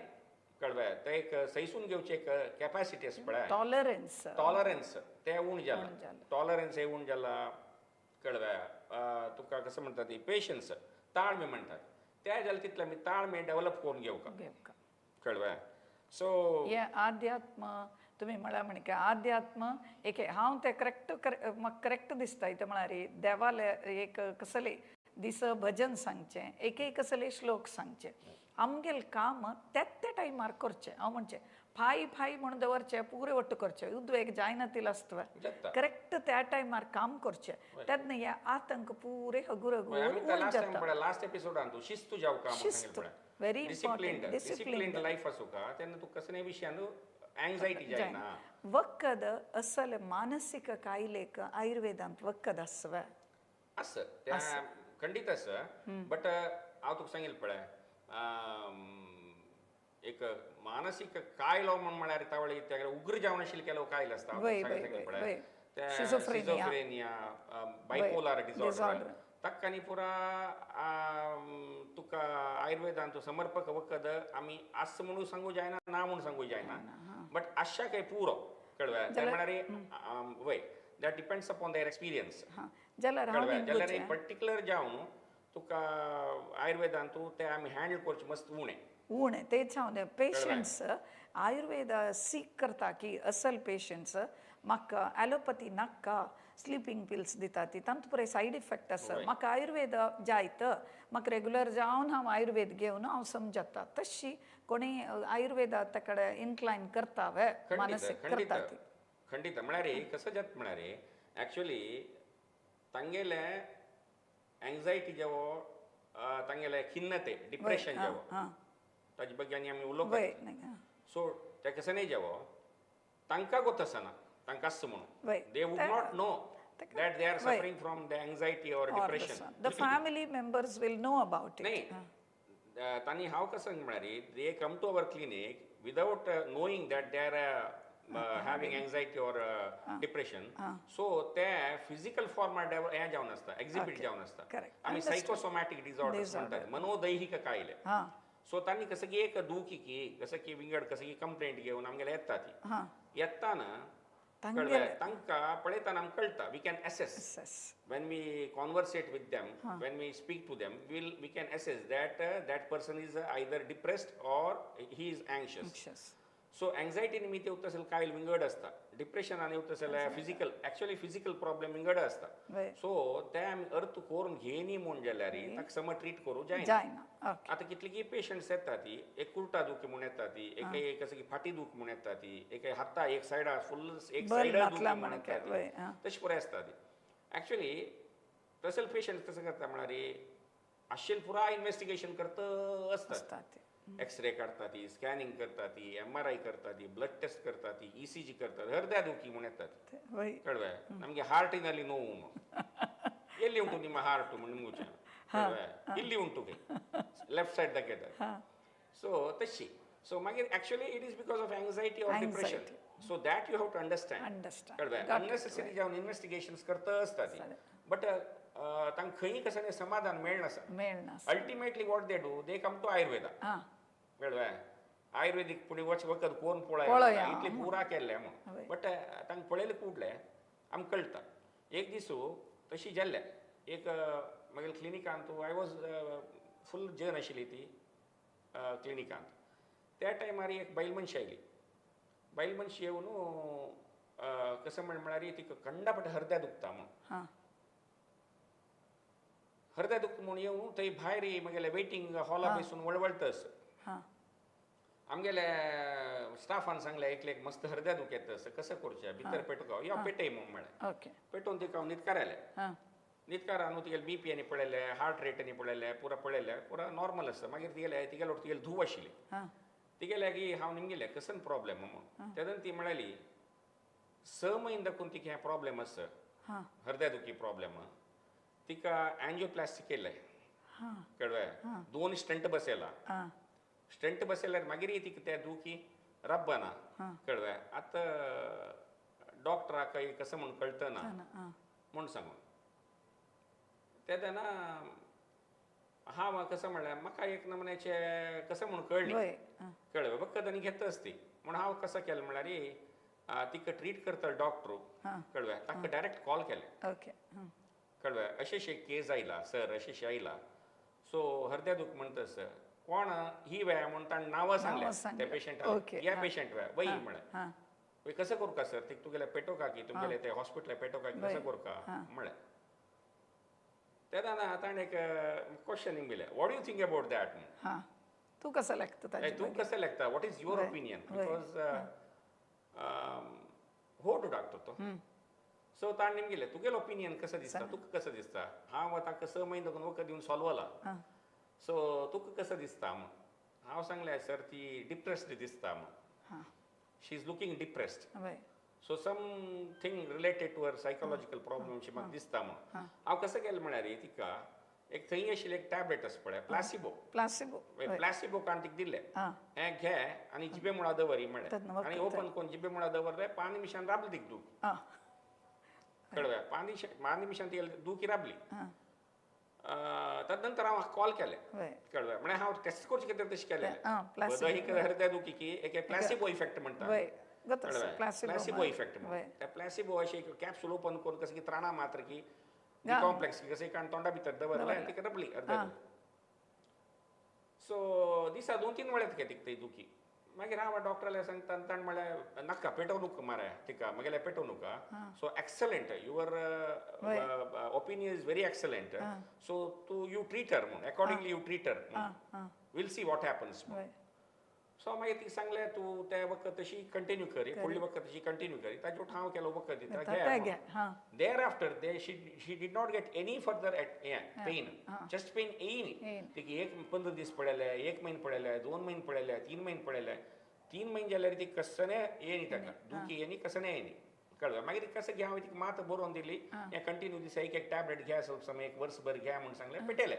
कळवा. ते एक सैसून घेवचे एक कॅपॅसिटी आसा पळय टॉलरन्स ते उण जाला. टॉलरन्स हे उण जाला. कळवा. तुका कसं म्हणटा ती पेशन्स ताळमे म्हणटात ते जाल्यार तितले आमी ताळमे डेव्हलप करून घेवका. कळवा. सो आध्यात्म तुम्ही म्हणा म्हण की आध्यात्म एक हांव ते म्हाका करेक्ट दिसता इथं म्हळ्यार देवाले एक कसले दिस भजन सांगचें एक कसले श्लोक सांगचे आमगेल काम त्या टायमार करचें. हांव म्हणचें फाई म्हणून दवरचें पुरे वट्ट करचें उद्वेग जायना ती आसता करेक्ट त्या टायमार काम करचें तेन्ना हे आतंक पुरे हगूर जाता. लास्ट एपिसोडान तू शिस्त जावका व्हेरी इम्पॉर्टंट डिसिप्लिन लायफ आसूं का तेन्ना तू कसले विशयान एंग्जायटी जायना. ಒಕ್ಕದ ಅಸಲ ಮಾನಸಿಕ ಕಾಯಿಲೆಕ ಆಯುರ್ವೇದಾಂತ ಒಕ್ಕದ ಅಸ್ವ ಖಂಡಿತ ಸರ್. ಬಟ್ हांव तुका सांगिल्लें पळय एक मानसीक कायलो म्हळ्यार तावळी उग्र जावन आशिल्ले केलो कायल आसता पळय शिझोफ्रेनिया बायपोलर डिसऑर्डर ताका न्ही पुरा तुका आयुर्वेदांत समर्पक वखद आमी आस म्हणून सांगू जायना ना म्हणून सांगू जायना बट आशा काय पुरो कळवा म्हळ्यार वय that depends upon their experience. जाल्यार पर्टिक्युलर जावन तुका आयुर्वेदांत ते आमी हँडल करचें मस्त उणें. उणे तेच हांव पेशंट्स आयुर्वेदा सीक करता की असल पेशंट्स म्हाका ॲलोपॅथी नाका स्लिपींग पिल्स दिता ती तांत पुरे सायड इफेक्ट आसा म्हाका आयुर्वेद जायत म्हाका रेगुलर जावन हांव आयुर्वेद घेवन हांव समजता तशी कोणी आयुर्वेदा ताकडे इन्क्लायन करतावे मानसीक करता ती खंडित म्हळ्यार कसं जात म्हळ्यार एक्चुअली तांगेले एंग्जायटी जेवो तांगेले खिन्नते डिप्रेशन जेवो ताजे ಬಗ್ಗೆ आमी उलोवपाक सो ते कसं नाही जेवो तांकां गोत आसना तांकां आसता म्हणून दे wood not know that they are suffering from the anxiety or depression. The family members will know about it. नाही तांणी हांव कसं म्हळ्यार they come to our clinic without knowing that they are having anxiety or depression. So ते physical form हे जावन आसता exhibit जावन आसता आमी psychosomatic disorders म्हणटात मनोदैहिक कायले सो तांणी कसं की एक दुखी की कसं की विंगड कसं की कंप्लेंट घेवन आमगेले येता ती येताना तांकां पळयताना आमकां कळटा we can assess when we conversate with them when we speak to them we can assess that that person is either depressed or he is anxious. So anxiety निमित्त येवता असेल काय विंगड असता डिप्रेशन आणि येवता असेल फिजिकल एक्चुअली फिजिकल प्रॉब्लेम विंगड असता so ते आमी अर्थ करून घेनी म्हूण जाल्यार ताका सम ट्रीट करूं जायना आतां कितलींय पेशंट्स येता ती एक कुर्टा दुखी म्हूण येता ती एक कसं की फाटी दूख म्हूण येता ती एक हाता एक सायडा फुल एक सायडा दुखी म्हूण येता ती तशी पुराय आसता ती एक्चुअली तसले पेशंट कसं करता म्हळ्यार आशिल्लें पुराय इन्वेस्टिगेशन करता आसता एक्सरे काढता ती स्कॅनिंग करता ती MRI करता ती ब्लड टेस्ट करता ती ECG करता हृदय दुखी म्हूण येतात कळवा ನಮಗೆ ಹಾರ್ಟಿನಲ್ಲಿ ನೋವು ಎಲ್ಲಿ ಉಂಟು ನಿಮ್ಮ ಹಾರ್ಟ್ ಮುಂಚೆ ಇಲ್ಲಿ ಉಂಟು ಲೆಫ್ಟ್ ಸೈಡ್ ದಾಗೆ ಸೊ ತಶಿ ಸೊ ಮಾಗೆ actually it is because of anxiety or depression so that you have to understand कळवा unnecessary जाऊन इन्वेस्टिगेशन्स करता असता ती बट तांकां खंय कसं समाधान मेळना ultimately what they do they come to Ayurveda कळवा आयुर्वेदिक पुढे वखद कोण पळय इतले पुरा केल्ले म्हूण बट तांकां पळयले कुडले आमकां कळटा एक दिसू तशी जाल्ले एक म्हगेल्या क्लिनिकांत आय वॉज फूल जर्न आशिल्ली ती क्लिनिकांत त्या टायमार एक बायल मनशी आयली बायल मनशी येवन कसं म्हळ्यार तिका कंडापट हृदय दुखता म्हूण हृदय दुख म्हणून येऊन थंय भायर म्हगेले वेटिंग हॉला बसून वळवळतस आमगेले स्टाफान सांगले एक मस्त हृदय दुख येतस कसं करचें भितर पेटोवं या पेटय म्हणून म्हळें पेटोवन तिका हांव न्हिदकारायले न्हिदकारा न्हू तिगेले BP आनी पळयले हार्ट रेट आनी पळयले पुरा नॉर्मल आसा मागीर तिगेले धूव आशिल्ली तिगेले की हांव निमगेले कसन प्रॉब्लेम म्हणून तेदन ती म्हळ्याली 6 म्हयने दाखोवन तिका हें प्रॉब्लेम आसा हृदय दुखी प्रॉब्लेम तिका एंजियोप्लास्टी केले कळवा 2 स्टंट बसयला स्टंट बसयल्यार मागीर तिका त्या दुखी रब्बना कळवा आतां डॉक्टराक कसं म्हूण कळटना म्हूण सांगून तेदना हांव कसं म्हणल्यार म्हाका एक नमुन्याचे कसं म्हूण कळ्ळी कळवा वखद आनी घेता आसती म्हूण हांव कसं केलें म्हळ्यार तिका ट्रीट करता डॉक्टर कळवा ताका डायरेक्ट कॉल केलें कळवा अशें केस आयला सर अशें आयला सो हृदय दूख म्हणटस कोण ही वेळा म्हूण ताणें नांवां सांगलें त्या पेशंटाक ह्या पेशंट वेळा वय म्हळें कसं करूं का सर तुगेले पेटोवका की तुमगेले ते हॉस्पिटलाक पेटोवका की कसं करूं का म्हळें तेन्ना ताणें एक क्वेश्चनिंग दिलें what you think about that म्हूण तूं कसं लागता what is your opinion because हो टू डॉक्टर तो सो ताणें निमगेलें तुगेलें ओपिनियन कसं दिसता तुका कसं दिसता हांव ताका 6 म्हयने दाखोवन वखद दिवन सॉल्व जाला सो तुका कसं दिसता म्हूण हांव सांगलें सर ती डिप्रेस्ड दिसता म्हूण she is looking depressed so something related to her psychological problem she म्हाका दिसता म्हूण हांव कसं केलें म्हळ्यार तिका एक थंय आशिल्लें एक टॅबलेट आसा पळय प्लासिबो काण तिका दिलें हें घे आनी जिबे मुळा दवर म्हळें आनी ओपन करून जिबे मुळा दवरलें 5 निमिशान राबली तिका दूख कळवा 5 निमिशान ती दुखी राबली तदनंतर हांव कॉल केलें कळवा म्हळ्यार हांव टेस्ट करचें कितें तशें केलें ही हृदय दुखी की एक प्लासिबो इफेक्ट म्हणटा प्लासिबो इफेक्ट म्हणून त्या प्लासिबो अशें कॅप्सूल ओपन करून कसं की त्राणा मात्र की कॉम्प्लेक्स की कसं काण तोंडा भितर दवरलें तिका रबली अर्दे सो दिसा 2-3 वळेत घेता ती दुखी मागीर हांव डॉक्टराले सांगता ताणें म्हळ्यार नाका पेटोव नाका मरे तिका मागेल्या पेटोव नाका so excellent your opinion is very excellent so तू यू ट्रीट हर म्हूण accordingly you treat her will see what happens so मागीर ती सांगलें तू ते वखद तशी कंटिन्यू कर फुडली वखद तशी कंटिन्यू कर ताजे वट हांव केलो वखद दिता thereafter they she did not get any further pain chest pain येयनी तिका 15 दीस पडले 1 म्हयनो पडले 2 म्हयने पडले 3 म्हयने पडले 3 म्हयने जाल्यार ती कसने येयनी ताका दुखी येयनी कसने येयनी कळ्ळें मागीर कशें घे हांवें तिका मात बरोवन दिली हें कंटिन्यू दिसा एक टॅबलेट घ्या समय 1 वर्सभर घ्या म्हणून सांगलें पेटयलें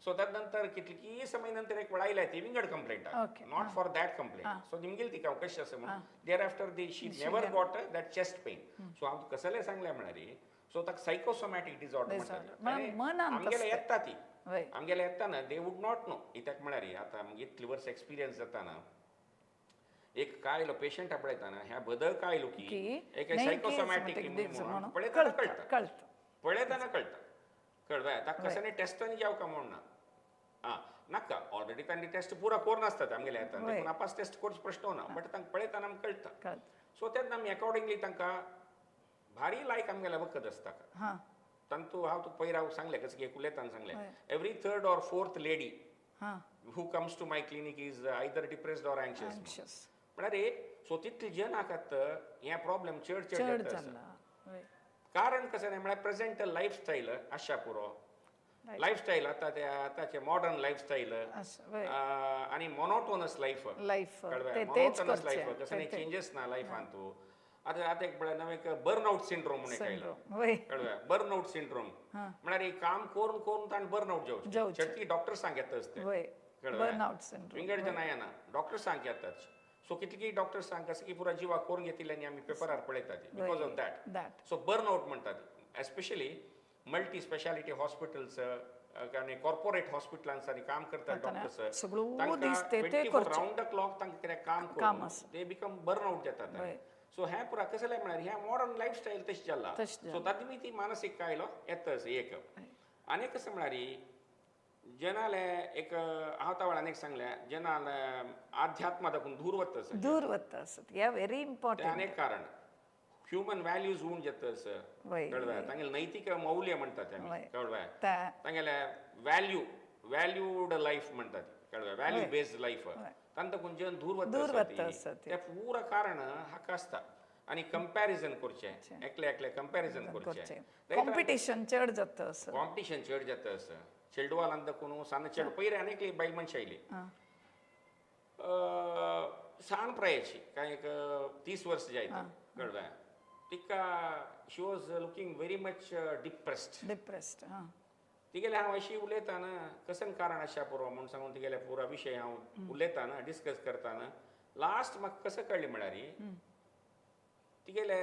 सो ताजे नंतर कितली समय नंतर एक वेळ आयल्या ती विंगड complaint not for that complaint so निमगेली तिका कशें आसा म्हणून there after the she never got that chest pain so हांव कसलें सांगलें म्हळ्यार सो ताका सायकोसोमॅटीक डिसऑर्डर म्हणटात आमगेले येता ती आमगेले येता दे वूड नॉट नो कित्याक म्हळ्यार आतां इतली वर्स एक्सपिरियन्स जाता ना एक कायलो पेशंट पळयताना ह्या बदल कायलो की एक सायकोसोमॅटीक म्हणून पळयताना कळटा पळयताना कळटा कळ्ळें ताका कसले टेस्टांनी जावका म्हूण ना नाका ऑलरेडी तांणी टेस्ट पुरा कोर नासता आमगेले येता पूण नापास टेस्ट करचो प्रश्न ना बट तांकां पळयताना कळटा सो तेन्ना आमी अकॉर्डिंगली तांकां भारी लायक आमगेल्या वखद आसता तांतू हांव तुका पयर हांव सांगलें कसं एक उलयताना सांगलें every 3rd or 4th lady who comes to my clinic is either depressed or anxious म्हळ्यार सो तितले जन आसात हे प्रॉब्लेम चड जाता कारण कसं नाही म्हळ्यार प्रेझेंट लायफस्टायल आसच्या पुरो लायफस्टायल आतांचे मॉडर्न लायफस्टायल आनी मोनोटोनस लायफ मोनोटोनस लायफ कसं चेंजेस ना लायफान तूं आतां एक म्हळ्यार नवें बर्नआउट सिंड्रोम म्हणून आयला कळ्ळें बर्नआउट सिंड्रोम म्हळ्यार एक काम करून करून ताणें बर्नआउट जावचें डॉक्टर सांगता आसता कळ्ळें विंगड जन येना डॉक्टर सांगतात सो कितली डॉक्टर सांगता की पुरा जिवा करून घेतिल्ले आनी आमी पेपरार पळयतात because of that so burnout म्हणटात एस्पेशली मल्टी स्पेशालिटी हॉस्पिटल्स आनी कॉर्पोरेट हॉस्पिटलांनी काम करतात डॉक्टर्स राउंड द क्लॉक तांकां कितें काम करून दे बिकम बर्नआउट जातात सो हें पुरा कसं म्हळ्यार हें मॉडर्न लायफस्टायल तशें जाला सो तातूंत ती मानसीक कायलो येताच एक आनी कसं म्हळ्यार जनाले एक हांव त्या वेळार एक सांगलें जनाले आध्यात्मा दाखून दूर वता या व्हेरी इम्पॉर्टंट अनेक कारण ह्युमन व्हॅल्यूज उण जातास कळ्ळें तांगेले नैतीक मौल्य म्हणटात आमी कळ्ळें तांगेले व्हॅल्यूड लायफ म्हणटात कळ्ळें व्हॅल्यू बेस्ड लायफ तांतकून जन दूर वता तें पुरा कारण हाका आसता आनी कंपॅरिजन करचें एकले कंपॅरिजन करचें कॉम्पिटिशन चड जाता चेडवालांत दाखोवन सान्न चेड पयरे आनीक बायल मनशां आयली साण प्रायाची काय एक 30 वर्स जायता कळ्ळें तिका she was looking very much depressed तिगेले हांव अशी उलयताना कसन कारण आसच्या पुरो म्हूण सांगून तिगेले पुरा विशय हांव उलयताना डिस्कस करताना लास्ट म्हाका कसं कळ्ळें म्हळ्यार तिगेले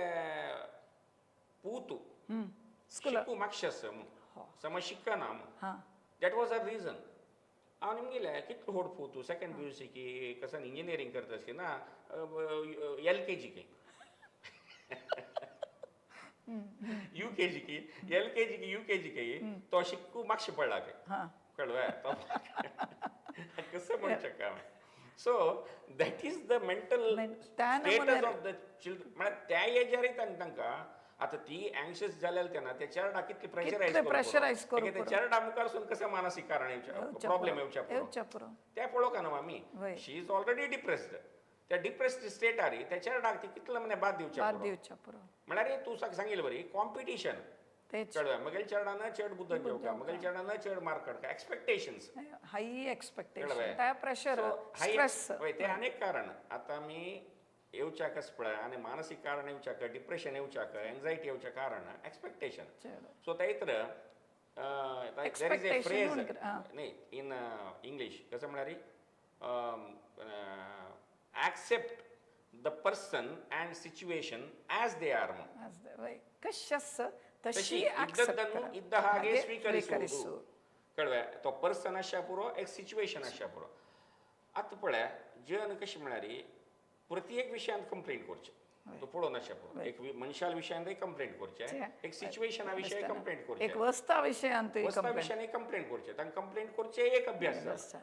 पूत शिकू मातशें समज शिकना म्हूण दॅट वॉज अ रिजन हांव निमगेलें कितलो होडपू तूं सेकंड PUC की कसन इंजिनियरींग करता आसली ना LKG की UKG की LKG की UKG की तो शिकू मातशें पडला काय कळ्ळें तो कसं म्हणू शकता so that is the mental status of the children म्हळ्यार त्या एजार तांकां आता ती अँग्शियस जाल्यार तेन्ना ते चेडा कितली प्रेशरायज करून ते चेडा मुखारसून कसं मानसीक कारण प्रॉब्लेम येवच्या पुरो ते पळोवंक ना आमी शी इज ऑलरेडी डिप्रेस्ड त्या डिप्रेस्ड स्टेटार त्या चेडाक ती कितलो म्हणे बाद दिवच्या पुरो म्हळ्यार तूं सांगिल्लें बरी कॉम्पिटिशन कळ्ळें मगेल चेडान चड बुद्दन घेवका मगेल चेडान चड मार्क काडका एक्सपेक्टेशन्स हाय एक्सपेक्टेशन प्रेशर स्ट्रेस ते अनेक कारण आता आमी येवच्याक पळय आनी मानसीक कारण येवच्याक डिप्रेशन येवच्याक एन्झायटी येवच्या कारण एक्सपेक्टेशन सो ते इतर देर इज ए फ्रेज न्ही इन इंग्लीश कसं म्हळ्यार accept the person and situation as they are म्हणून कशें तशी इद्द हागे स्वीकरिसू कळ्ळें तो पर्सन आसच्या पुरो एक सिच्युएशन आसच्या पुरो आतां पळय जन कशें म्हळ्यार प्रत्येक विशयान कंप्लेंट करचें तूं पळोवन आसच्या पुरो एक मनशाल विशयान कंप्लेंट करचें एक सिच्युएशना विशय कंप्लेंट करचें एक वस्ता विशयान कंप्लेंट करचें तांकां कंप्लेंट करचें एक अभ्यास जाला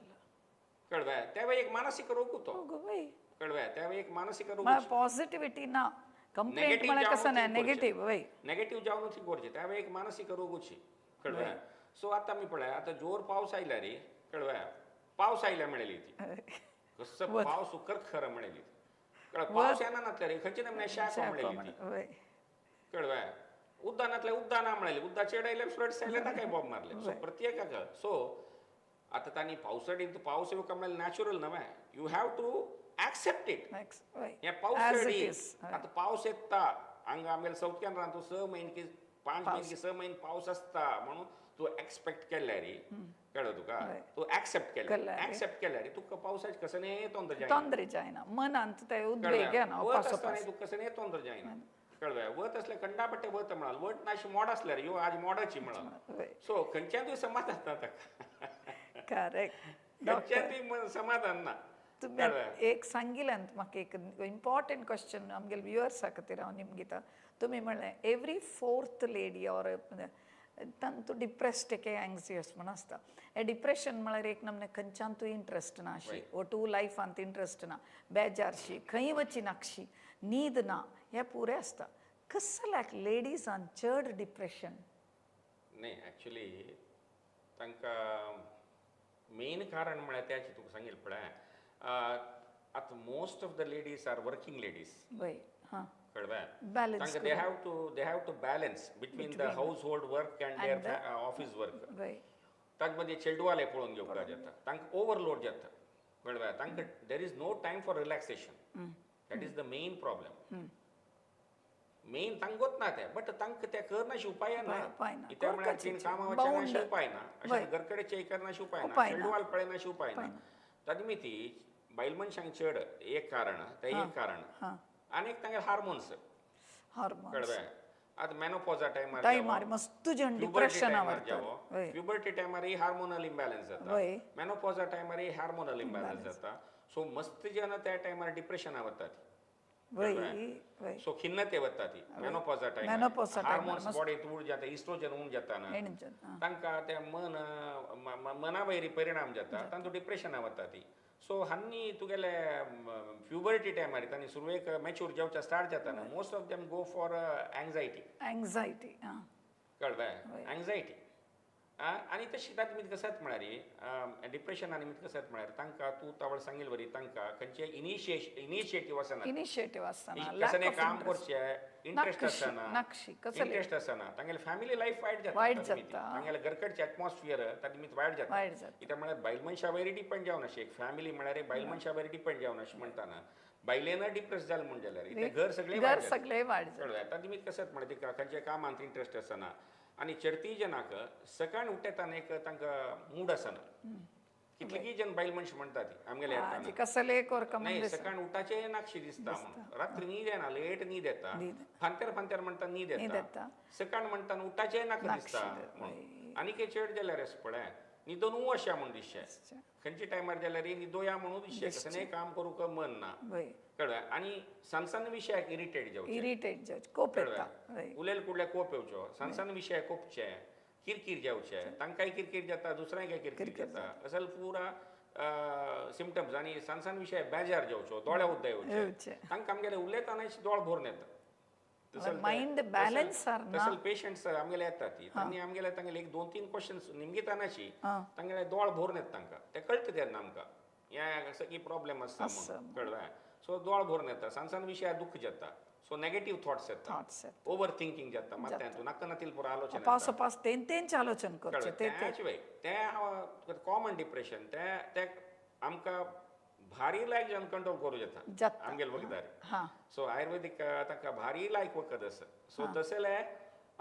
कळवा त्यावेळी एक मानसिक रोग होतो वय कळवा त्यावेळी एक मानसिक रोग मला पॉझिटिव्हिटी ना कंप्लेंट मला कसं नाही नेगेटिव्ह वय नेगेटिव्ह जाऊ ती करचे त्यावेळी एक मानसिक रोग होची कळवा सो आता मी पळय आता जोर पावस आयला रे कळवा पावस आयला मिळेली ती कसं पावस उकर खरं मिळेली पावस येणार नातल्या रे खंयची नमने शाक मिळेली कळवा उद्यानातल्या उद्याना मिळाली उद्या चेडायला फ्लड्स आयले ना काय बॉम्ब मारले सो प्रत्येकाक सो आता तांणी पावसाळी पावस येवका म्हणल्यार नॅचरल नव्हे you have to accept it हे पावसाळी आता पावस येता हांगा आमगेले सावथक्यान रावता 6 म्हयने की 5 म्हयने की 6 म्हयने पावस आसता म्हणून तू एक्सपेक्ट केल्या रे कळ्ळें तुका तू ऍक्सेप्ट केल्या रे तुका पावसाची कसने ತೊಂದರೆ जायना मनांत ते उद्वेग येना तुका कसने ತೊಂದರೆ जायना कळ्ळें वत असले कंडापट्टे वत म्हणाल वट नाशी मोड असल्यार ह्यो आज मोडाची म्हणाल सो खंयच्यान तुवें समाधान ना ताका करेक्ट खंयच्यान समाधान ना तुम्ही एक सांगिल्लें म्हाका एक इम्पॉर्टंट क्वेश्चन आमगेले व्ह्युअर्सा खातीर हांव निमगीता तुमी म्हणलें एवरी 4th लेडी ऑर तांतू डिप्रेस्ड एक एंग्जियस म्हण आसता हे डिप्रेशन म्हळ्यार एक नमने खंयच्यान तूं इंट्रस्ट ना अशी ओटू लायफांत इंट्रस्ट ना बेजारशी खंय वची नाकशी न्हीद ना हे पुरे आसता कसल्याक लेडीजान चड डिप्रेशन नाही एक्चुअली तांकां मेन कारण म्हळ्यार त्याची तुका सांगिल्लें पळय आतां most of the ladies are working ladies वय हां कळ्ळें तांकां they have to balance between the household work and their office work ताका मध्ये चेडवाले पळोवन घेवपाक जाता तांकां ओवरलोड जाता कळ्ळें तांकां there is no time for relaxation that is the main problem main तांकां ना ते बट तांकां ते करनाशी उपाय ना इथे म्हळ्यार तीन कामां वचनाशी उपाय ना अशें घरकडे चेक करनाशी उपाय ना चेडवाल पळयनाशी उपाय ना ताजे मिती बायल मनशांक चड एक कारण ते एक कारण आनीक तांगे हार्मोन्स कळ्ळें आतां मेनोपॉजा टायमार मस्त जण डिप्रेशन प्युबर्टी टायमार हार्मोनल इम्बॅलन्स जाता मेनोपॉजा टायमार हार्मोनल इम्बॅलन्स जाता सो मस्त जण त्या टायमार डिप्रेशना वतात सो खिन्नते वता ती मेनोपॉजा टायमार हार्मोन्स बॉडीत उण जाता इस्ट्रोजन उण जाता ना तांकां ते मना वयरी परिणाम जाता तांकां डिप्रेशना वता ती सो हांनी तुगेले प्युबर्टी टायमार तांणी सुरवेक मॅच्युअर जावचे स्टार्ट जाता ना most of them go for anxiety कळ्ळें एंग्जायटी आनी तशी तांकां मित कसात म्हळ्यार डिप्रेशन आनी मित कसात म्हळ्यार तांकां तूं तावळ सांगिल्लें बरी तांकां खंयचे इनिशिएटीव आसना कसले काम करचें इंट्रस्ट आसना तांगेले फॅमिली लायफ वायट जाता तांगेले घरकडचे एटमॉस्फियर ताजे मित वायट जाता कित्याक म्हळ्यार बायल मनशा वयरी डिपेंड जावन अशें एक फॅमिली म्हळ्यार एक बायल मनशा वयरी डिपेंड जावन अशें म्हणटाना बायलेन डिप्रेस जालें म्हण जाल्यार इथे घर सगळें वायट जाता ताजे मित कसात म्हळ्यार तिका खंयचे कामांत इंट्रस्ट आसना आनी चडती जनाक सकाळी उठ्ठेताना एक तांकां मूड आसना कितलींय जन बायल मनशां म्हणटा ती आमगेले नाही सकाळी उठाचे नाकशी दिसता म्हणून रात्री न्हीद येना लेट न्हीद येता फांतेर म्हणटा न्हीद येता सकाळी म्हणटा उठाचे नाका दिसता आनीक चड जाल्यार अशें पळय न्हिदोनू अशें म्हूण दिसचें खंयच्या टायमार जाल्यार न्हिदोया म्हणून दिसचें कसलेंय काम करूंक मन ना कळ्ळें आनी सान विशयाक इरिटेट जावचें उलेल कुडले कोप येवच्यो सान विशय कोपचे किरकीर जावचे तांकांय किरकीर जाता दुसऱ्यांकाय किरकीर जाता असल पुरा सिम्टम्स आनी सान विशय बेजार जावच्यो दोळे उद्दा येवचे तांकां आमगेले उलयतानाच दोळ भरून येता तसल पेशंट्स आमगेले येता ती तांणी आमगेले तांगेले एक 2-3 क्वेश्चन्स निमगीतानाची तांगेले दोळ भरून येता तांकां ते कळटा तेन्ना आमकां हे सगळी प्रॉब्लेम आसता म्हणून कळ्ळें सो दोळ भरून येता सान विशयार दुख्ख जाता सो नेगेटिव्ह थॉट्स येता ओवर थिंकिंग जाता मात तूं नाका नातील पुरो आलोचना तेंच आलोचन करचें ते कॉमन डिप्रेशन ते आमकां भारी लायक जावन कंट्रोल करूं जाता आमगेले वखदार सो आयुर्वेदीक ताका भारी लायक वखद आसा सो तसले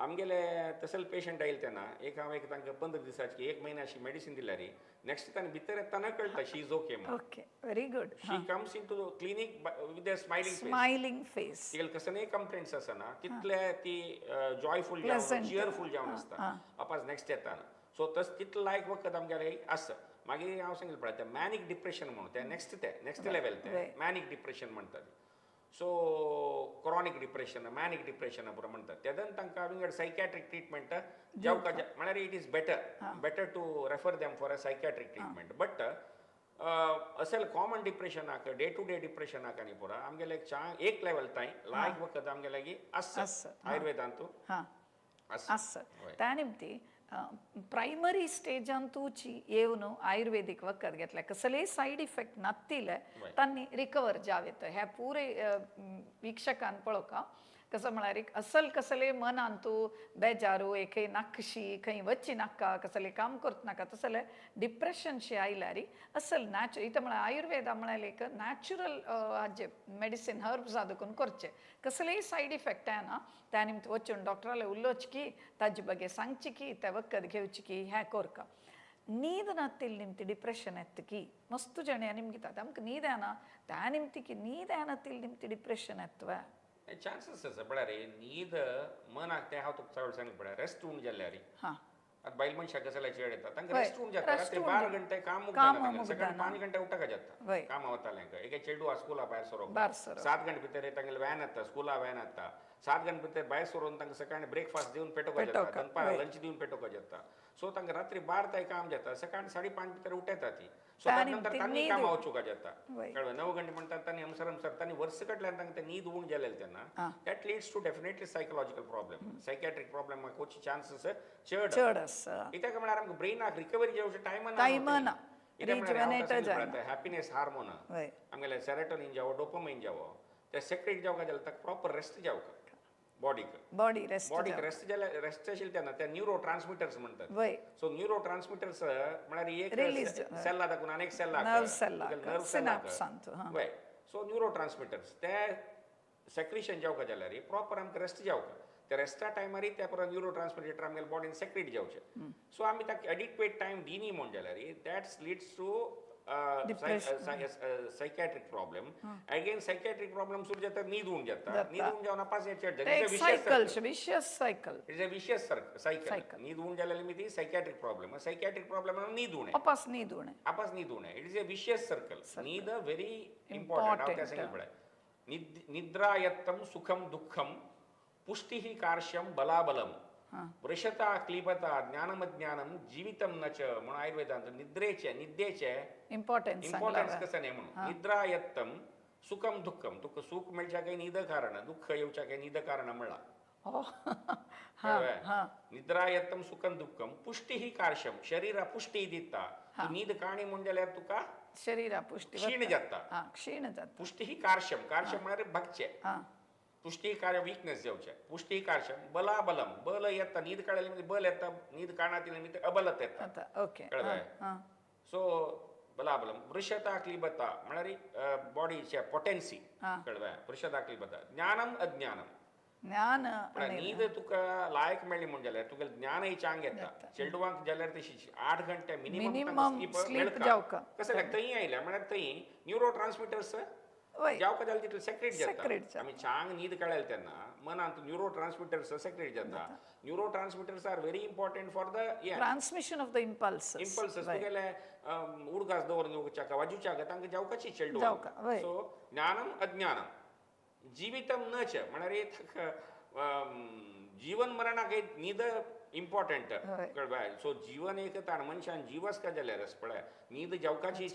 आमगेले तसले पेशंट आयले तेन्ना एक हांव एक तांकां 15 दिसाची 1 म्हयन्याची मेडिसीन दिल्यारी नेक्स्ट तांणी भितर येताना कळटा she is okay okay very good she comes into clinic with a smiling face तिगेले कसलेय कंप्लेंट्स आसना तितले ती जॉयफुल जावन चियरफुल जावन आसता वापस नेक्स्ट येताना सो तितलो लायक वखद आमगेले आसा मागीर हांव सांगिल्लें पळय ते मॅनिक डिप्रेशन म्हणून ते नेक्स्ट लेवल ते मॅनिक डिप्रेशन म्हणटात so chronic depression manic depression पुरो म्हणटात तेदन तांकां विंगड सायकॅट्रीक ट्रिटमेंट जावपाक म्हळ्यार it is better to refer them for a psychiatric treatment but असेल कॉमन डिप्रेशन आक डे टू डे डिप्रेशन आका न्ही पुरा आमगेले एक लेवल ताई लायक वखत आमगेले की अस आयुर्वेदांतू अस त्या निमती ಪ್ರೈಮರಿ ಸ್ಟೇಜ್ ಅಂತೂಚಿ ಏವನು ಆಯುರ್ವೇದಿಕ್ ವಕ್ಕದ್ ಗೆತ್ಲೆ कसले साईड इफेक्ट नातिले तांनी रिकवर जावेत ह्या पुरे वीक्षकान पळोवका कसं म्हळ्यार एक असल कसले मन अंतू बेजारू एके नाकशी खंय वच्ची नाका कसले काम करत नाका तसले डिप्रेशनशी आयल्यार असल नॅचरल इथं म्हळ्यार आयुर्वेदा म्हळ्यार एक नॅचरल हाजे मेडिसिन हर्ब्स आदकून करचे कसलेय साईड इफेक्ट आहे ना त्या निमत वचून डॉक्टराले उलोवची की ताजे बगे सांगची की ते वखद घेवची की हें कोरका नीद नातील निमती डिप्रेशन येत की मस्त जणे निमगे आमकां नीद येना त्या निमती की नीद येनातील निमती डिप्रेशन येतवे चान्सेस आसा पळय रे न्हीद मनाक ते हांव तुका चड सांगलें पळय रेस्ट उण जाल्यार आतां बायल मनशाक कसले चेड येता तांकां रेस्ट उण जाता रात्री 12 घंटे काम मुकना सकाळी 5 घंटे उठका जाता काम वतालेंक एक चेडू स्कूला भायर सरोक 7 घंटे भितर तांगेले वॅन येता स्कूला वॅन येता 7 घंटे भितर भायर सरोवन तांकां सकाळी ब्रेकफास्ट दिवन पेटोवपा जाता दनपार लंच दिवन पेटोवपा जाता सो तांकां रात्री 12 ताई काम जाता सकाळी 5:30 भितर उठेता ती सो त्यानंतर तांणी काम वचूका जाता कळ्ळें 9 घंटे म्हणटा तांणी हमसर तांणी वर्स कटल्यान तांकां ते न्हीद उण जालेले तेन्ना that leads to definitely psychological problem psychiatric problem वचची चान्सेस चड आसा कित्याक म्हळ्यार आमकां ब्रेनाक रिकवरी जेवचे टायमाना हॅपीनेस हार्मोन आमगेले सेरोटोनिन जावो डोपामाइन जावो ते सेक्रेट जावका जाल्यार ताका प्रॉपर रेस्ट जावका बॉडी रेस्ट जाल्यार रेस्ट आशिल्ले तेन्ना ते न्यूरो ट्रान्समिटर्स म्हणटात सो न्यूरो ट्रान्समिटर्स म्हळ्यार एक सेल्ला दाखोवन आनी एक सेल्ला नर्व सेल्ला सो न्यूरो ट्रान्समिटर्स ते सेक्रेशन जावका जाल्यार प्रॉपर आमकां रेस्ट जावका त्या रेस्टा टायमार त्या परत न्यूरो ट्रान्समिटर आमगेल्या बॉडीन सेक्रेट जावचे सो आमी ताका एडिक्वेट टायम दिनी म्हण जाल्यार that's leads to psychiatric problem again psychiatric problem सुरू जाता न्हीद उण जाता न्हीद उण जावन आपास चड जाता vicious cycle is a vicious cycle न्हीद उण जाल्यार ती सायकॅट्रीक प्रॉब्लेम न्हीद उणे आपास न्हीद उणे it is a vicious circle न्हीद व्हेरी इम्पॉर्टंट हांव त्या सांगलें पळय निद्रायत्तम सुखम दुःखम पुष्टिः कार्श्यम बलाबलम वृषता क्लीबता ज्ञानमज्ञानम जीवितम नच म्हणून आयुर्वेदांत निद्रेचे इम्पॉर्टन्स कसं नाही म्हणून निद्रायत्तम सुखम दुःखम तुका सुख मेळच्या काही न्हीद कारण दुःख येवच्या काही न्हीद कारण म्हणला निद्रायत्तम सुखम दुःखम पुष्टिः कार्श्यम शरीरा पुष्टी दिता न्हीद काणी म्हण जाल्यार तुका शरीरा पुष्टी क्षीण जाता पुष्टिः कार्श्यम म्हळ्यार भगचे पुष्टी कार्य वीकनेस जावचे पुष्टी कार्य बलाबलम बल येता न्हीद काढले म्हणजे बल येता न्हीद काढातील निमित्त अबलत येता ओके सो बलाबलम वृषता क्लिबता म्हळ्यार बॉडीचे पोटेन्सी कळवा वृषता क्लिबता ज्ञानम अज्ञानम ज्ञान न्हीद तुका लायक मेळ्ळी म्हण जाल्यार तुका ज्ञानय चांग येता चेडवांक जाल्यार तशी 8 घंटे मिनिमम स्लीप जावका कसं थंय आयल्या म्हळ्यार थंय न्यूरो ट्रान्समिटर्स जावका जाल्यार तितले सेक्रेट जाता आमी चांग न्हीद काडले तेन्ना मनांत न्यूरो ट्रान्समिटर्स सेक्रेट जाता neurotransmitters are very important for the transmission of the impulses तुगेले उडगास दवरून येवच्या वाजूच्या तांकां जावकाची चेडवां सो ज्ञानम अज्ञानम जीवितम नच म्हळ्यार जीवन मरणाक न्हीद इम्पॉर्टंट कळबाय सो जीवन एक ताण मनशान जिवस का जाल्यार पळय न्हीद जावकाची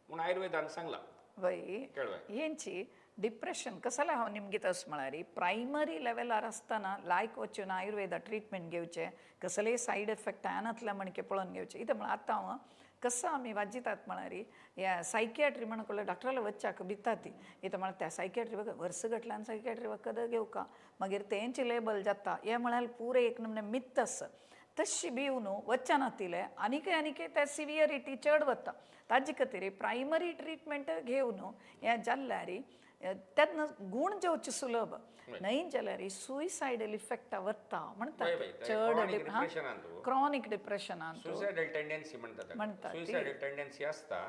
म्हूण आयुर्वेदान सांगला हेंची डिप्रेशन कसले हांव निमगे तस म्हळ्यार प्रायमरी लेवलार आसतना लायक वचून आयुर्वेदा ट्रिटमेंट घेवचे कसलेय सायड इफेक्ट येनातले म्हणके पळोवन घेवचे इथं म्हळ्यार आतां हांव कसं आमी वाजितात म्हळ्यार ह्या सायकियाट्री म्हणून कहले डॉक्टराला वच्चाक भिता ती इथं म्हळ्यार त्या सायकियाट्री वर्स गटल्यान सायकियाट्री वखद घेवका मागीर तेंचे लेबल जाता हे म्हळ्यार पुरे एक नमने मिथ आसा तशी भिवन वच्चा नातिले आनीकय ते सिवियरिटी चड वता ताजे खातीर प्रायमरी ट्रिटमेंट घेवन हें जाल्ल्यार तेन्ना गुण जेवचे सुलभ न्हय जाल्यार सुइसायडल इफेक्ट वता म्हणटा चड क्रॉनिक डिप्रेशनान सुइसायडल टेंडन्सी म्हणटा सुइसायडल टेंडन्सी आसता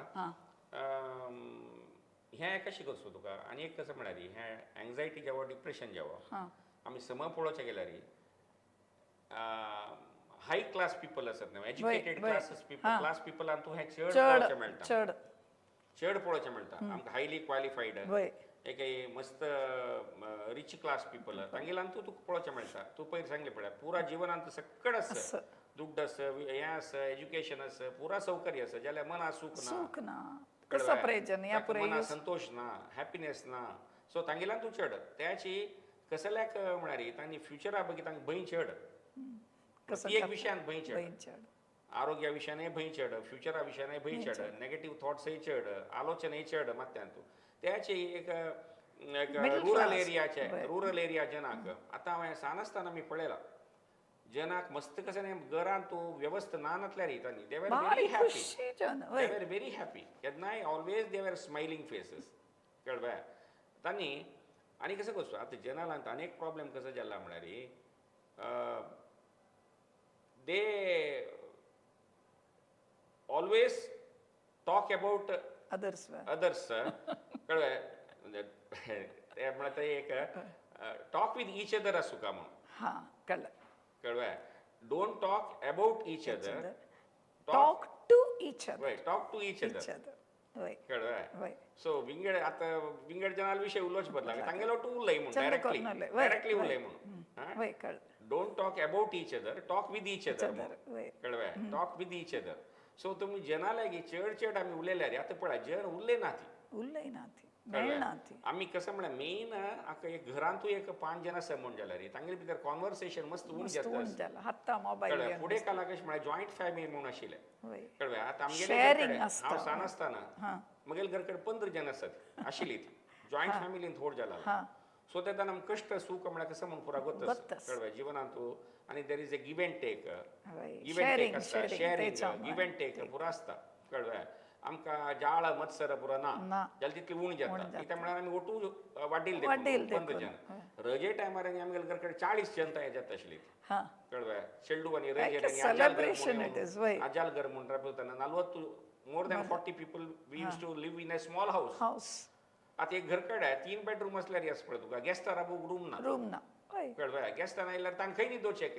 हें कशें करचो तुका आनी एक कसं म्हळ्यार हें एंग्जायटी जावो डिप्रेशन जावो आमी सम पळोवचें गेल्यार हाय क्लास पीपल आसत न्हू एज्युकेटेड क्लास पीपलान तूं हें चड पळोवचें मेळटा चड पळोवचें मेळटा आमकां हायली क्वॉलिफायड एक मस्त रिच क्लास पीपल तांगेलान तुका पळोवचें मेळटा तूं पयर सांगलें पळय पुरा जिवनांत सक्कड आसा दुड्ड असं हें असं एज्युकेशन असं पुरा सौकर्य असं जाल्यार मना सूख ना सूख ना कसं प्रयोजन या पुरे मना संतोष ना हॅपीनेस ना सो तांगेल्यान तूं चड त्याची कसल्याक म्हणारी तांणी फ्युचरा बघी तांकां भंय चड ती एक विशयान भंय चड आरोग्या विशयानय भंय चड फ्युचरा विशयानय भंय चड नेगेटिव्ह थॉट्सय चड आलोचनय चड मात्यान तूं त्याची एक रुरल एरिया जनाक आतां हांवें सांगनासतना मी पळयलां जनाक मस्त कशें घरांत तूं वेवस्थ ना नासल्यार तांणी दे वर व्हेरी हॅपी केन्नाय ऑलवेज दे वर स्मायलिंग फेसेस कळ्ळें तांणी आनी कसं कसो आतां जनालांत आनीक प्रॉब्लेम कसो जाला म्हळ्यार they always talk about others कळ्ळें ते म्हळ्यार ते एक टॉक विथ ईच अदर आसूं का म्हणून कळ्ळें don't talk about each other talk to each other कळ्ळें सो विंगड आतां विंगड जनाल विशय उलोवच बदला तांगेलो तूं उलय म्हणून डायरेक्टली उलय म्हणून don't talk about each other talk with each other कळ्ळें talk with each other so तुमी जना लागी चड आमी उलयल्यार आतां पळय जन उरले ना ती आमी कसं म्हळ्यार मेन हाका एक घरांतूय एक 5 जन आसा म्हण जाल्यार तांगे भितर कॉन्वर्सेशन मस्त उण जाता फुडें काला कशें म्हळ्यार जॉयंट फॅमिली म्हूण आशिल्लें कळ्ळें आतां आमगेले हांव सांगनासतना म्हगेले घर कडेन 15 जन आसात आशिल्ली ती जॉयंट फॅमिलीन थोड जाला सो तेन्ना आमकां कश्ट सूख म्हळ्यार कसं म्हणून पुरा गोत कळ्ळें जिवनांत तूं आनी there is a give and take आसता शेअरिंग गिव एंड टेक पुरो आसता कळ्ळें आमकां जाळ मत्सर पुरो ना जाल्यार तितली उण जाता कित्याक म्हळ्यार आमी ओटू वाडील 15 जन रजे टायमार आनी आमगेले घर कडेन 40 जनता जाता आशिल्ली कळ्ळें शेल्डू आनी रजे आजाल घर म्हूण राबयतना 40 more than 40 people we use to live in a small house आतां एक घर कडेन 3 बेडरूम आसल्यार आस पळय तुका गेस्टां राबूंक रूम ना कळ्ळें गेस्टां आयल्यार तांकां खंय न्हिदोवचें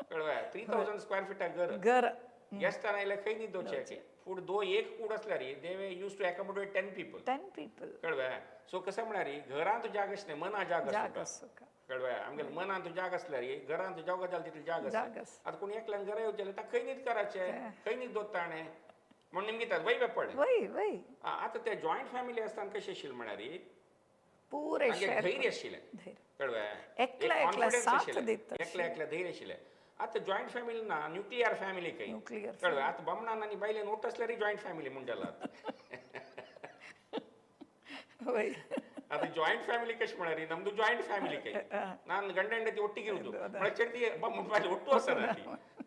कळ्ळें 3000 स्क्वेअर फिटा घर गेस्टां आयल्यार खंय न्हिदोवचें फूड एक कूड आसल्यार दे यूज टू एकोमोडेट 10 पीपल कळ्ळें सो कसं म्हळ्यार घरांत जाग आसलें मना जाग आसता कळ्ळें आमगेले मनांत जाग आसल्यार घरांत जाग जाल्यार तितली जाग आसा आतां कोण एकल्यान घरा येवचें जाल्यार ताका खंय न्हीद कराचें खंय न्हीद दोत्ता ताणें म्हण निमगितात वय पडलें आतां ते जॉयंट फॅमिली आसतना कशें आशिल्लें म्हळ्यार धैर्य आशिल्लें कळ्ळें कॉन्फिडन्स आशिल्लें एकल्या धैर्य आशिल्लें आतां जॉयंट फॅमिली ना न्युक्लियर फॅमिली खंय कळ्ळें आतां बामणान आनी बायलेन ओट आसल्यार जॉयंट फॅमिली म्हूण जाला आतां जॉयंट फॅमिली कशें म्हळ्यार नಮ್ದು जॉयंट फॅमिली खंय ನಾನು ಗಂಡ ಹೆಂಡತಿ ಒಟ್ಟಿಗೆ ಇರುವುದು ಮಳಚರ್ತಿ ಬಾಮುನ್ ಒಟ್ಟು ಆಸನ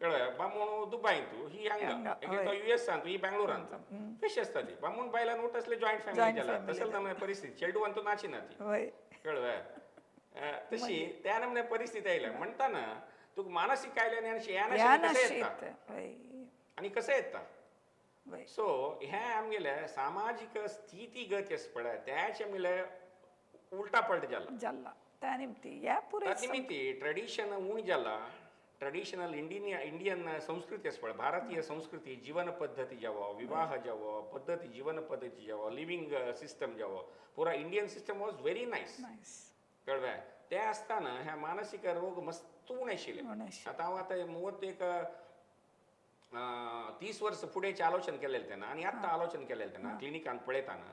ಕळ्ळें ಬಾಮುನ್ ದುಬೈಂತು ही हांगा US अंतू ही बेंगलोर अंतू कशी आसता ती बामून बायलान ओट असले जॉयंट फॅमिली जाला तसले नमने परिस्थिती शेल्डू अंतू नाची ना ती कळ्ळें तशी त्या नमने परिस्थिती आयल्या म्हणटाना तुका मानसिक आयल्याने आनी कशें येता सो हें आमगेले सामाजीक स्थितीगत आसा पळय त्याचे आमगेले उल्टा पल्ट जाला त्या निमित्ती ट्रेडिशन उण जाला ट्रेडिशनल इंडियन संस्कृती आसा पळय भारतीय संस्कृती जीवन पद्दती जावो विवाह जावो पद्दती जीवन पद्दती जावो लिव्हिंग सिस्टम जावो पुरा Indian system was very nice कळ्ळें ते आसतना ह्या मानसीक रोग मस्त उणे आशिल्ले आतां हांव आतां मुवत एक 30 वर्स फुडेंचे आलोचन केलेलें तेन्ना आनी आतां आलोचन केलेलें तेन्ना क्लिनिकान पळयताना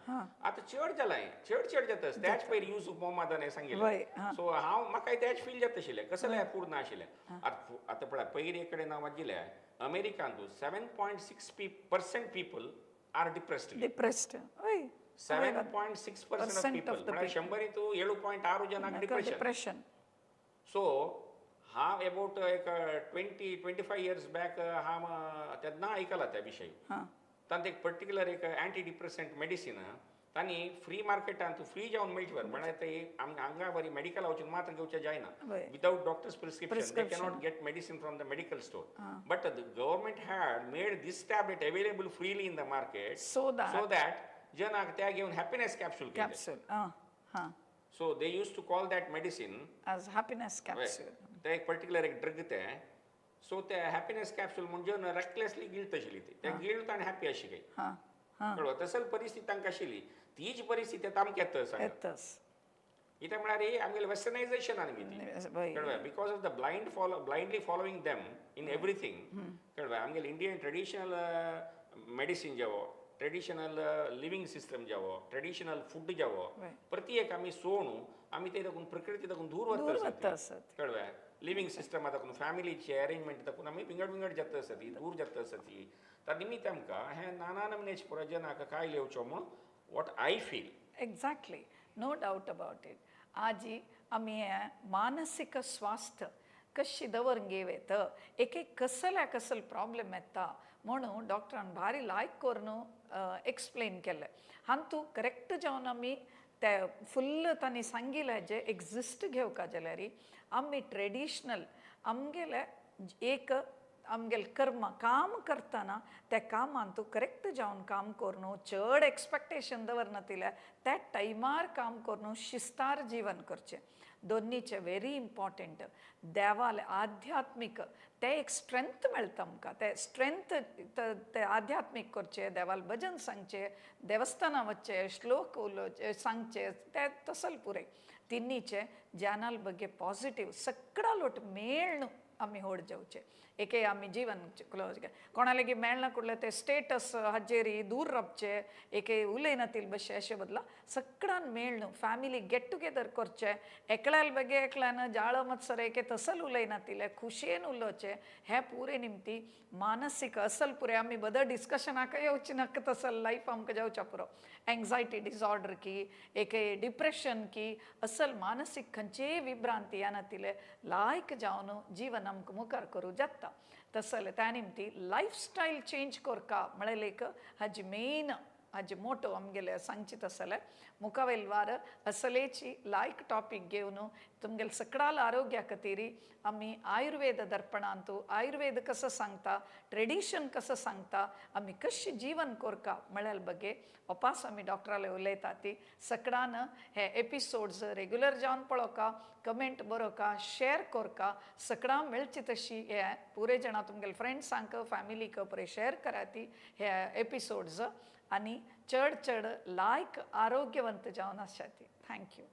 आतां चड जाला चड जाता तेच पयर यूज मोहम्मदान सांगिल्लें सो हांव म्हाका तेच फील जाता आशिल्लें कसलें पूर्ण आशिल्लें आतां पळय पयर एक कडेन हांव वाचिल्लें अमेरिकांत 7.6% people are depressed 7.6% of people म्हळ्यार 100 तू 7.6 जनांक डिप्रेशन सो हांव अबाउट एक 20-25 इयर्स बॅक हांव तेन्ना आयकलां त्या विशयी तांत एक पर्टिक्युलर एक एंटी डिप्रेसंट मेडिसीन तांणी फ्री मार्केटान तूं फ्री जावन मेळची बरें म्हळ्यार ते हांगा बरी मेडिकल वचून मात्र घेवचें जायना without doctor's prescription they cannot get medicine from the medical store but the government had made these tablet available freely in the market so that जनाक त्या घेवन happiness capsule so they used to call that medicine as happiness capsule ते एक particular एक drug ते so ते happiness capsule म्हणजे रेक्टलेसली guilt आशिल्ली ती ते गिल्ट आनी हॅपी आशिल्ली कळ्ळें तसल परिस्थिती तांकां आशिल्ली तीच परिस्थिती आमकां येता इथे म्हणारे आमगेले वेस्टर्नायझेशन आणि किती कळलं because of the blindly following them in everything कळलं आमगेले इंडियन ट्रेडिशनल मेडिसिन जावो ट्रेडिशनल लिव्हिंग सिस्टम जावो ट्रेडिशनल फूड जावो प्रत्येक आम्ही सोडून आम्ही ते दाखवून प्रकृती दाखवून दूर वरता असत कळलं लिव्हिंग सिस्टम दाखवून फॅमिलीचे अरेंजमेंट दाखवून आम्ही विंगड जात असती दूर जात असती तर निमित्त आमकां हे नाना नमनेचे प्रयोजनाक काय लेवचो म्हणून what I feel exactly no doubt about it आजी आम्ही मानसिक स्वास्थ्य कशी दवरून घेवेत एक कसल प्रॉब्लेम येता म्हणून डॉक्टरान भारी लायक करून एक्सप्लेन केलं हांतू करेक्ट जावन आमी ते फुल्ल तांणी सांगिल्लें जे एक्झिस्ट घेवका जाल्यार आमी ट्रेडिशनल आमगेले एक आमगेल कर्म काम करतना त्या कामान तूं करेक्ट जावन काम करून चड एक्सपेक्टेशन दवरनातिल्या त्या टायमार काम करून शिस्तार जीवन करचें दोन्हीचे व्हेरी इम्पॉर्टंट देवाल आध्यात्मिक ते एक स्ट्रेंथ मेळटा आमकां ते स्ट्रेंथ ते आध्यात्मिक करचे देवाल भजन सांगचे देवस्थाना वचचे श्लोक उलोवचे सांगचे ते तसल पुरे तिन्नीचे ज्ञानाल बगे पॉझिटिव्ह सगळा लोट मेळून आमी होड जावचे एके आमी जीवन क्लोज कोणालेगी मेळना कुडले ते स्टेटस हाजेरी दूर रपचे एके उलयनातील बशे अशे बदला सगळ्यान मेळून फॅमिली गेट टुगेदर करचे एकल्याल बगे एकल्यान जाळ मत्सर एके तसल उलयनातिले खुशयेन उलोवचे हे पुरे निमती मानसीक असल पुरे आमी बदल डिस्कशनाक येवचे नक्क तसल लायफ आमकां जावच्या पुरो एंग्जायटी डिसऑर्डर की एके डिप्रेशन की असल मानसीक खंयचेय विभ्रांती येनातिले लायक जावन जीवन आमकां मुखार करूं जाता तसल त्या निमती लायफस्टायल चेंज करका म्हळ्यार एक हाजी मेन हाजे मोटो आमगेले सांगचे तसले मुखावेल वार असलेची लायक टॉपिक घेवन तुमगेल सगळाल आरोग्या खातीर आमी आयुर्वेद दर्पणांतू आयुर्वेद कसं सांगता ट्रेडिशन कसं सांगता आमी कशी जीवन करका म्हळ्यार बगे अपास आमी डॉक्टराले उलयता ती सगळ्यान हे एपिसोड्स रेग्युलर जावन पळोवका कमेंट बरोवका शेअर करका सगळां मेळची तशी हे पुरे जाणां तुमगेल फ्रेंड्सांक फॅमिलीक बरे शेअर करा ती हे एपिसोड्स आनी चड लायक आरोग्यवंत जावन आसात थँक्यू